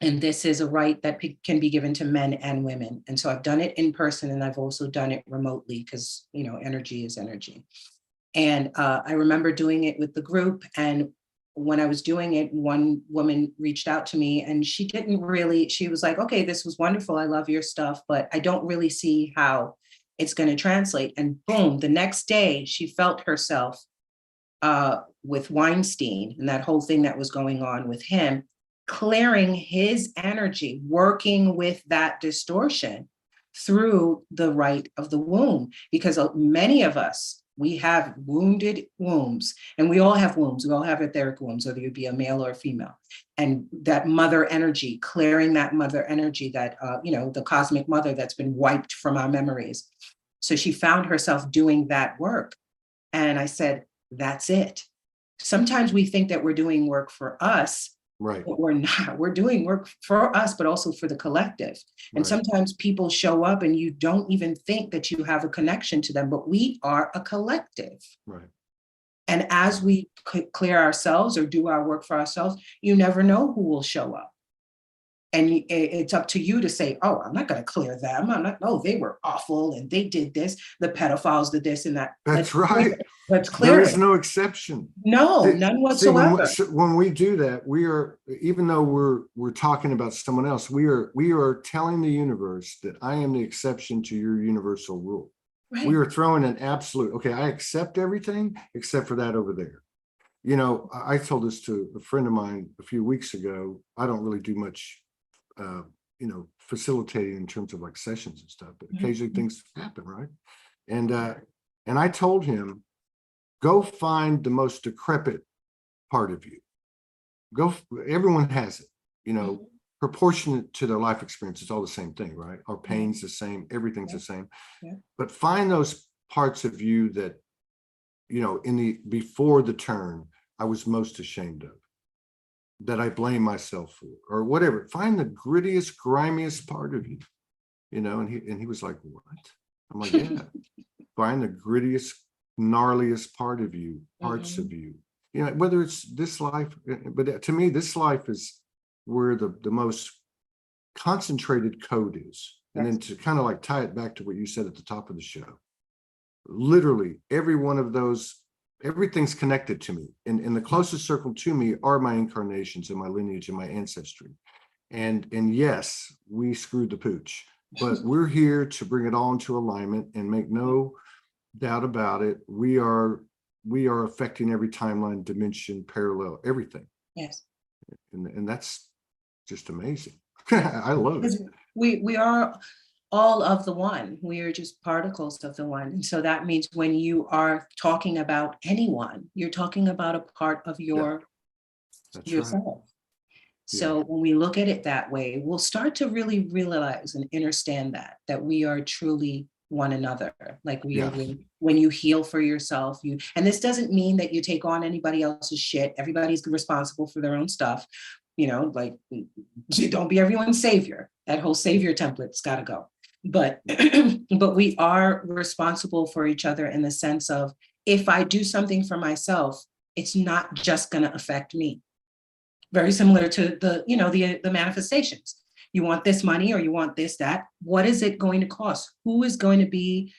B: And this is a rite that can be given to men and women. And so I've done it in person, and I've also done it remotely because, you know, energy is energy. And I remember doing it with the group. And when I was doing it, one woman reached out to me, and she was like, okay, this was wonderful. I love your stuff, but I don't really see how it's going to translate. And boom, the next day she felt herself with Weinstein and that whole thing that was going on with him, clearing his energy, working with that distortion through the rite of the womb. Because many of us, we have wounded wombs, and we all have wombs. We all have etheric wombs, whether you be a male or a female. And that mother energy, clearing that mother energy, that, you know, the cosmic mother that's been wiped from our memories. So she found herself doing that work. And I said, that's it. Sometimes we think that we're doing work for us,
A: right?
B: But we're not. We're doing work for us, but also for the collective. And sometimes people show up and you don't even think that you have a connection to them, but we are a collective.
A: Right.
B: And as we clear ourselves or do our work for ourselves, you never know who will show up. And it's up to you to say, oh, I'm not going to clear them. I'm not, oh, they were awful and they did this. The pedophiles did this and that.
A: That's right.
B: Let's clear
A: There is
B: it.
A: no exception.
B: No, none whatsoever.
A: See, when we do that, we are, even though we're talking about someone else, we are telling the universe that I am the exception to your universal rule. Right. We are throwing an absolute, okay, I accept everything except for that over there. You know, I told this to a friend of mine a few weeks ago. I don't really do much you know, facilitating in terms of like sessions and stuff, but occasionally things happen, right? And I told him, go find the most decrepit part of you. Everyone has it, you know, proportionate to their life experience. It's all the same thing, right? Our pain's the same, everything's the same. But find those parts of you that, you know, before the turn, I was most ashamed of, that I blame myself for, or whatever. Find the grittiest, grimiest part of you, you know. And he was like, "What?" I'm like, "Yeah." Find the grittiest, gnarliest part of you, parts of you. You know, whether it's this life, but to me, this life is where the most concentrated code is. And then to kind of like tie it back to what you said at the top of the show, literally every one of those. Everything's connected to me, and the closest circle to me are my incarnations and my lineage and my ancestry. And yes, we screwed the pooch, but we're here to bring it all into alignment and make no doubt about it. We are affecting every timeline, dimension, parallel, everything. Yes. And that's just amazing. I love it.
B: We are all of the one. We are just particles of the one. And so that means when you are talking about anyone, you're talking about a part of yourself. Right. So when we look at it that way, we'll start to really realize and understand that we are truly one another. Like we are really, when you heal for yourself, and this doesn't mean that you take on anybody else's shit. Everybody's responsible for their own stuff. You know, like, don't be everyone's savior. That whole savior template's got to go. But we are responsible for each other in the sense of, if I do something for myself, it's not just going to affect me. Very similar to the manifestations. You want this money or you want this, that. What is it going to cost? Who is going to be,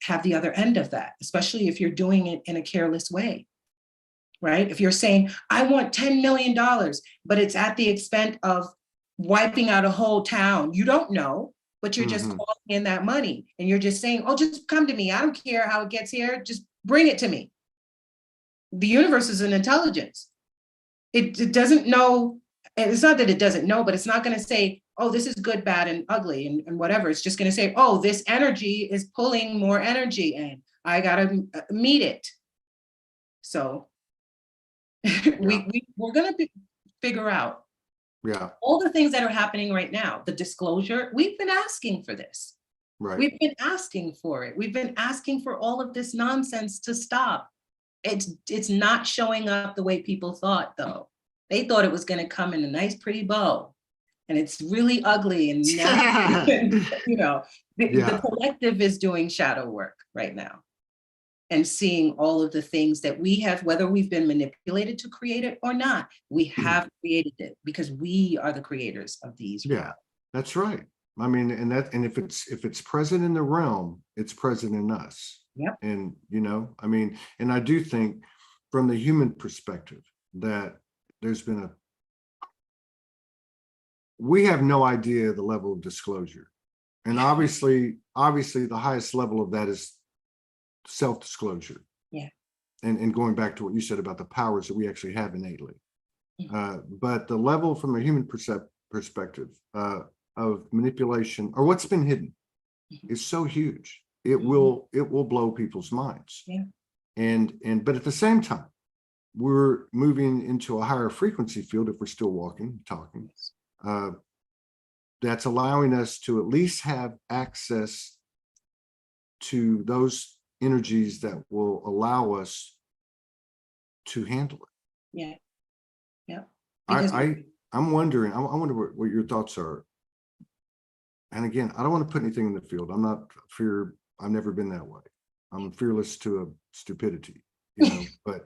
B: have the other end of that, especially if you're doing it in a careless way, right? If you're saying, I want $10 million, but it's at the expense of wiping out a whole town, you don't know. But you're just calling in that money and you're just saying, oh, just come to me. I don't care how it gets here. Just bring it to me. the universe is an intelligence. It doesn't know, and it's not that it doesn't know, but it's not going to say, oh, this is good, bad, and ugly, and whatever. It's just going to say, oh, this energy is pulling more energy in. I got to meet it. So we're going to figure out all the things that are happening right now. The disclosure, we've been asking for this.
A: Right.
B: We've been asking for it. We've been asking for all of this nonsense to stop. It's not showing up the way people thought, though. They thought it was going to come in a nice, pretty bow, and it's really ugly. And now, you know, the collective is doing shadow work right now, and seeing all of the things that we have, whether we've been manipulated to create it or not, we have created it because we are the creators of these.
A: Yeah, that's right. I mean, and if it's present in the realm, it's present in us.
B: Yep.
A: And, you know, I mean, and I do think from the human perspective that there's been we have no idea the level of disclosure. And obviously the highest level of that is self-disclosure.
B: Yeah.
A: And going back to what you said about the powers that we actually have innately. But the level from a human perspective of manipulation, or what's been hidden, is so huge. It will blow people's minds.
B: Yeah.
A: But at the same time, we're moving into a higher frequency field if we're still walking, talking. That's allowing us to at least have access to those energies that will allow us to handle it.
B: Yeah. Yeah.
A: I'm wondering, I wonder what your thoughts are. And again, I don't want to put anything in the field. I've never been that way. I'm fearless to a stupidity, you know, but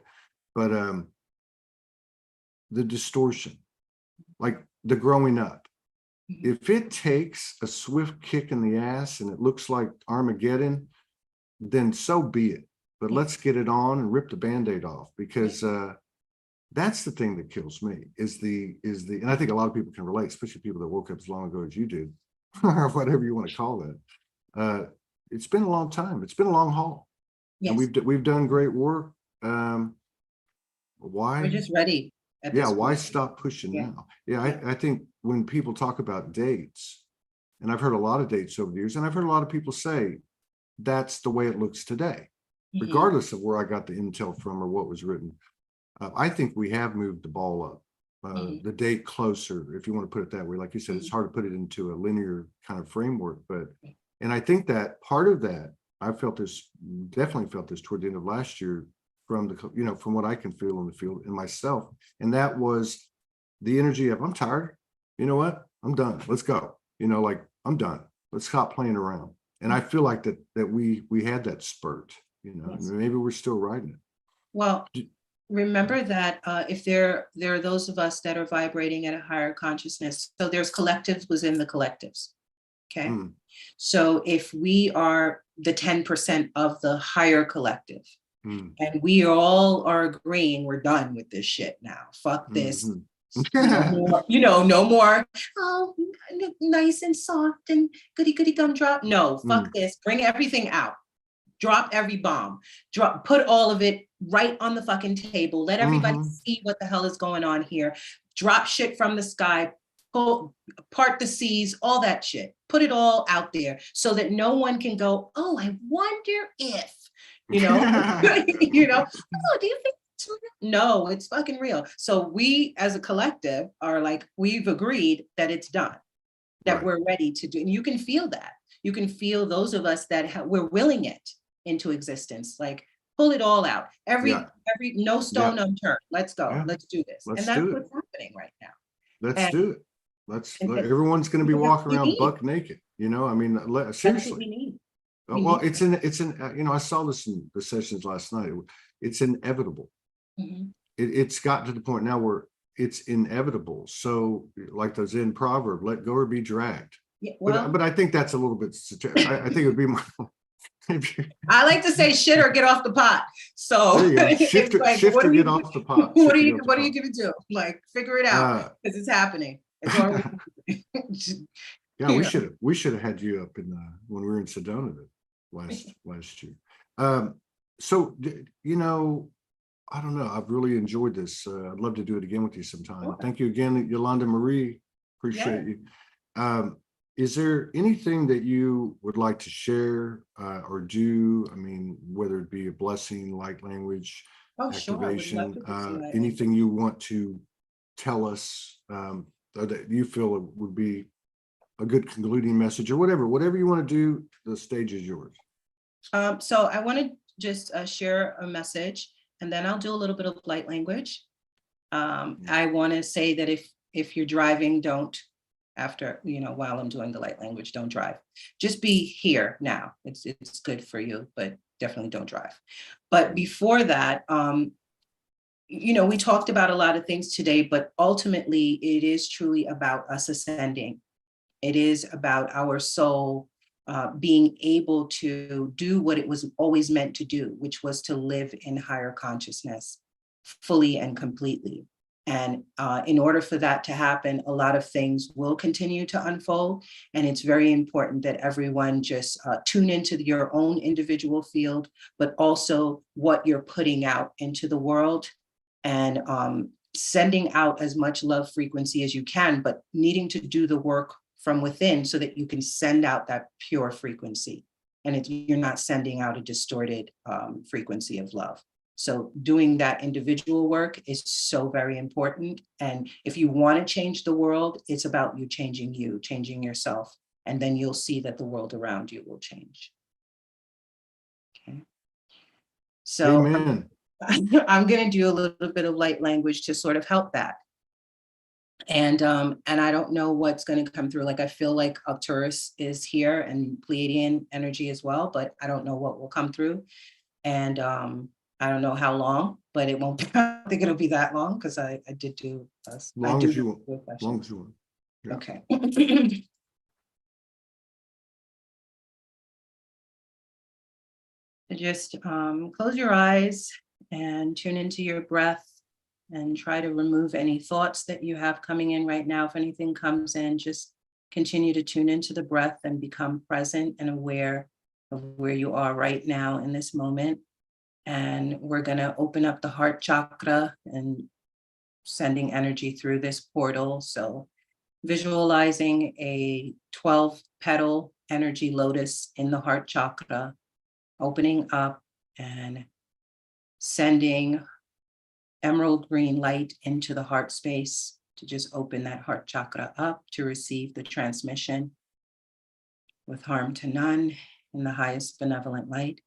A: the distortion, like the growing up, if it takes a swift kick in the ass and it looks like Armageddon, then so be it. But let's get it on and rip the Band-Aid off, because that's the thing that kills me is the, and I think a lot of people can relate, especially people that woke up as long ago as you did, or whatever you want to call that. It's been a long time. It's been a long haul.
B: Yes.
A: And we've done great work. Why?
B: We're just ready.
A: Why stop pushing now? I think when people talk about dates, and I've heard a lot of dates over the years, and I've heard a lot of people say that's the way it looks today, regardless of where I got the intel from or what was written. I think we have moved the ball up. The date closer, if you want to put it that way. Like you said, it's hard to put it into a linear kind of framework, and I think that part of that, I definitely felt this toward the end of last year from from what I can feel in the field in myself. And that was the energy of, I'm tired. You know what? I'm done. Let's go. Like, I'm done. Let's stop playing around. And I feel like that we had that spurt,
B: Yes.
A: Maybe we're still riding it.
B: Well, remember that if there are those of us that are vibrating at a higher consciousness, so there's collectives within the collectives. Okay. So if we are the 10% of the higher collective, and we all are agreeing we're done with this shit now. Fuck this. No more. Oh, nice and soft and goody goody gumdrop. No, fuck this. Bring everything out. Drop every bomb. Put all of it right on the fucking table. Let everybody see what the hell is going on here. Drop shit from the sky. Part the seas, all that shit. Put it all out there so that no one can go, oh, I wonder if, oh, do you think it's real? No, it's fucking real. So we as a collective are like, we've agreed that it's done, that we're ready to do. And you can feel that. You can feel those of us that we're willing it into existence, like pull it all out. Every no stone unturned. Let's go.
A: Yeah.
B: Let's do this.
A: Let's
B: and that's
A: do
B: what's happening right now.
A: Let's do it. Everyone's going to be walking around buck naked. I mean, seriously.
B: That's what we need.
A: Well, it's I saw this in the sessions last night. It's inevitable. It's gotten to the point now where it's inevitable. So like the Zen proverb, let go or be dragged. Yeah, well, but I think that's a little bit, I think it would be more.
B: I like to say shit or get off the pot. So
A: shift or get off the pot.
B: What are you going to do? Like, figure it out, because it's happening. It's already.
A: We should have had you up when we were in Sedona last year. So I don't know. I've really enjoyed this. I'd love to do it again with you sometime.
B: Sure.
A: Thank you again, Yolanda Marie. Appreciate you. Is there anything that you would like to share or do? I mean, whether it be a blessing, light language,
B: Oh, sure. I would love
A: activation,
B: to do some light
A: anything
B: language.
A: you want to tell us that you feel would be a good concluding message or whatever you want to do, the stage is yours.
B: So I want to just share a message, and then I'll do a little bit of light language. I want to say that if you're driving, don't, after, while I'm doing the light language, don't drive. Just be here now. It's good for you, but definitely don't drive. But before that, we talked about a lot of things today, but ultimately it is truly about us ascending. It is about our soul being able to do what it was always meant to do, which was to live in higher consciousness fully and completely. And in order for that to happen, a lot of things will continue to unfold. And it's very important that everyone just tune into your own individual field, but also what you're putting out into the world, and sending out as much love frequency as you can, but needing to do the work from within so that you can send out that pure frequency. And you're not sending out a distorted frequency of love. So doing that individual work is so very important. And if you want to change the world, it's about you, changing yourself. And then you'll see that the world around you will change. Okay. So
A: Amen.
B: I'm going to do a little bit of light language to sort of help that. And I don't know what's going to come through. Like, I feel like Arcturus is here and Pleiadian energy as well, but I don't know what will come through. And I don't know how long, but it won't be, I don't think it'll be that long, because I did do
A: Long as you want. Yeah.
B: Okay. Just close your eyes and tune into your breath, and try to remove any thoughts that you have coming in right now. If anything comes in, just continue to tune into the breath and become present and aware of where you are right now in this moment. And we're going to open up the heart chakra and sending energy through this portal. So visualizing a 12-petal energy lotus in the heart chakra, opening up and sending emerald green light into the heart space to just open that heart chakra up to receive the transmission with harm to none in the highest benevolent light.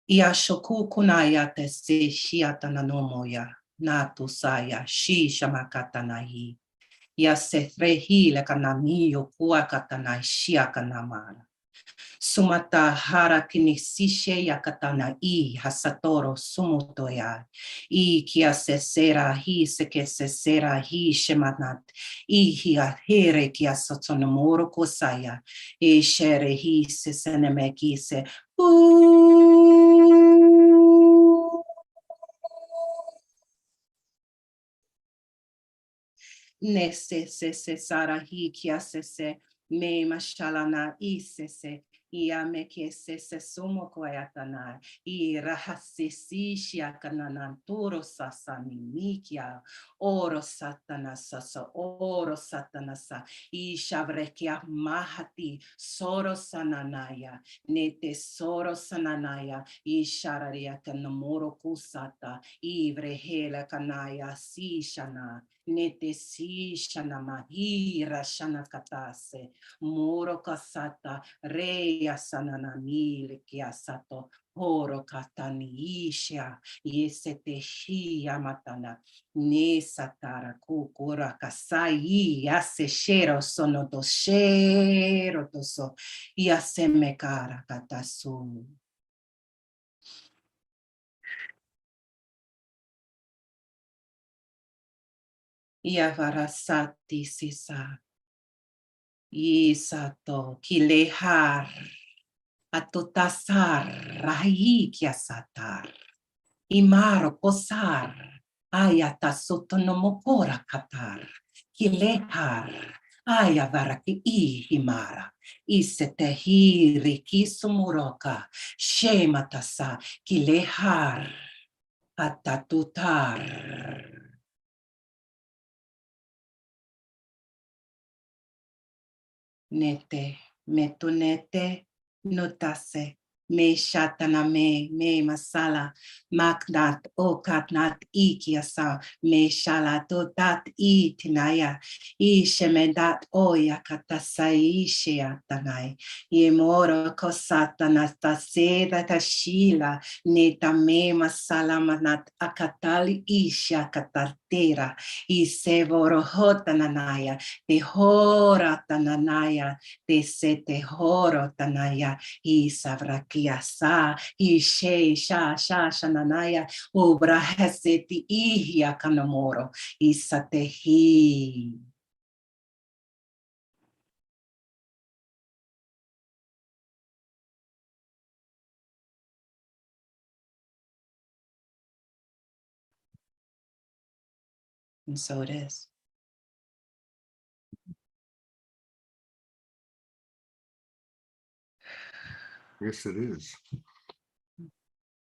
B: Ia shoku kunaya te se shiatana nomoya natu saya shi shamakatanahi. Ia se frehi le kanamiyo kuakatanai shiakanamara. Sumata hara kinisishe yakatana I hasatoro sumotoya. I kia sesera hi seke sesera hi shemanat. I hia here kia sotonomoro kosaya. E shere hi sesenemeki se. Nese se sara hi kia se me mashalana I se. Ia me ke se sumo koyatana I rahasisi shiakanana toro sasani mikia oro satana sasa oro satana sa I shavrekia mahati soro sananaya nete soro sananaya I shararia kanamoro kusata I vrehela kanaya si shana nete si shana mahira shana katase moro kasata Reya sananamile kiasato horo katani isha yesete shia matana ne satara kukura kasai yase shero sono doshero doso yase mekara katasu. Yavarasati sisa Isato kilehar atotasar rahikia satar imaro kosar ayata sotonomokora katar kilehar Ayavaraki ihimara. Isetehiri kisumuroka. Shematasa kilehar. Atatutar. Nete, metunete, nutase, me shataname, me masala, maknat, okatnat, ikiasa, me shalatotat, itinaya, ishemedat, oya katasai, sheatanai, yemoro kosatanastase, tashila, netame masala manat, akatali, isha katartera, isevorohotananaya, tehora tananaya, te sete horo tanaya, I savrakiasa, I sha shananaya, obra heseti ihia kanamoro, I satehi. And so it is.
A: Yes, it is.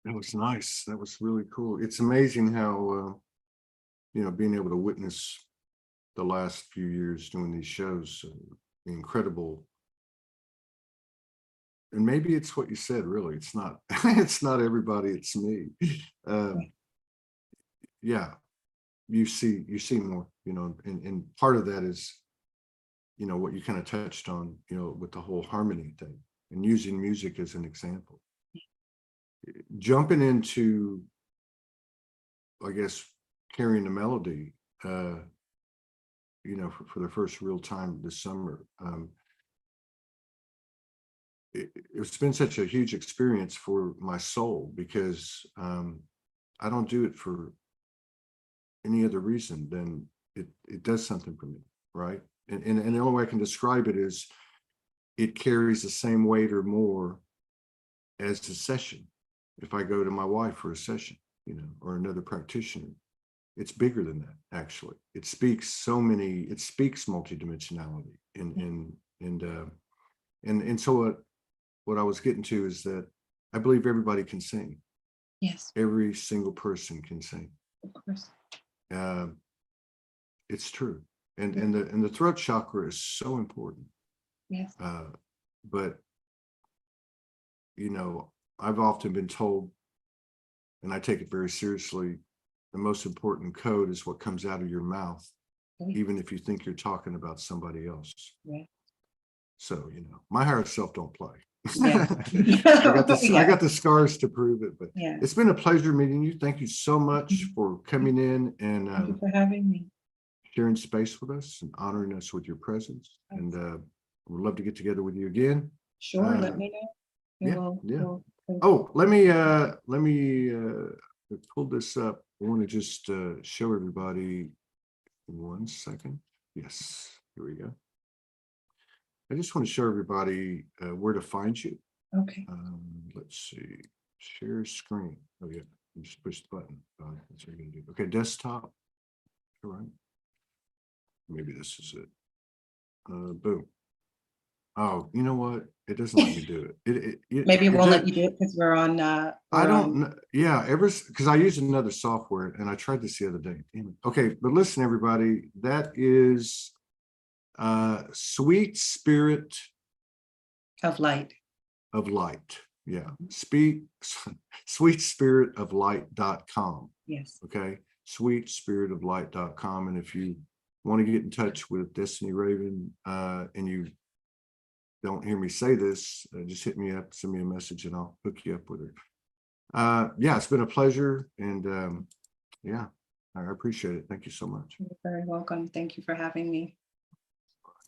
A: That was nice. That was really cool. It's amazing how, being able to witness the last few years doing these shows, incredible. And maybe it's what you said, really. It's not, it's not everybody, it's me. Yeah, you see more, and part of that is, what you kind of touched on, with the whole harmony thing and using music as an example. Jumping into, I guess, carrying the melody, for the first real time this summer. It's been such a huge experience for my soul because I don't do it for any other reason than it does something for me, right? And the only way I can describe it is it carries the same weight or more as a session. If I go to my wife for a session, or another practitioner, it's bigger than that. Actually, it speaks multi-dimensionality, and so what I was getting to is that I believe everybody can sing.
B: Yes.
A: Every single person can sing.
B: Of course.
A: It's true. And the throat chakra is so important.
B: Yes.
A: But I've often been told, and I take it very seriously, the most important code is what comes out of your mouth, even if you think you're talking about somebody else.
B: Yeah.
A: So, my higher self don't play.
B: Yeah.
A: I got the scars to prove it, but
B: yeah.
A: It's been a pleasure meeting you. Thank you so much for coming in and
B: Thank you for having me.
A: Sharing space with us and honoring us with your presence. And we'd love to get together with you again.
B: Sure, let me know.
A: Oh, let me pull this up. I want to just show everybody 1 second. Yes, here we go. I just want to show everybody where to find you.
B: Okay.
A: Let's see. Share screen. Oh yeah, you just push the button. That's what you're gonna do. Okay, desktop. All right. Maybe this is it. Boom. Oh, you know what? It doesn't let me do it.
B: Maybe it won't let you do it because we're on.
A: I don't know. Yeah, because I used another software and I tried this the other day. Damn it. Okay, but listen, everybody, that is Sweet Spirit
B: of Light.
A: Of Light. Yeah. Sweetspiritoflight.com.
B: Yes.
A: Okay. Sweetspiritoflight.com. And if you want to get in touch with DestanyRaven and you don't hear me say this, just hit me up, send me a message, and I'll hook you up with her. Yeah, it's been a pleasure. And yeah, I appreciate it. Thank you so much.
B: You're very welcome. Thank you for having me.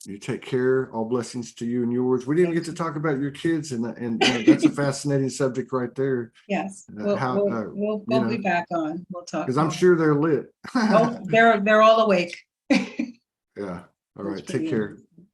A: You take care. All blessings to you and yours. We didn't get to talk about your kids, and that's a fascinating subject right there.
B: Yes, we'll be back on. We'll talk
A: because I'm sure they're lit.
B: Oh, they're all awake.
A: Yeah. All right. Take care.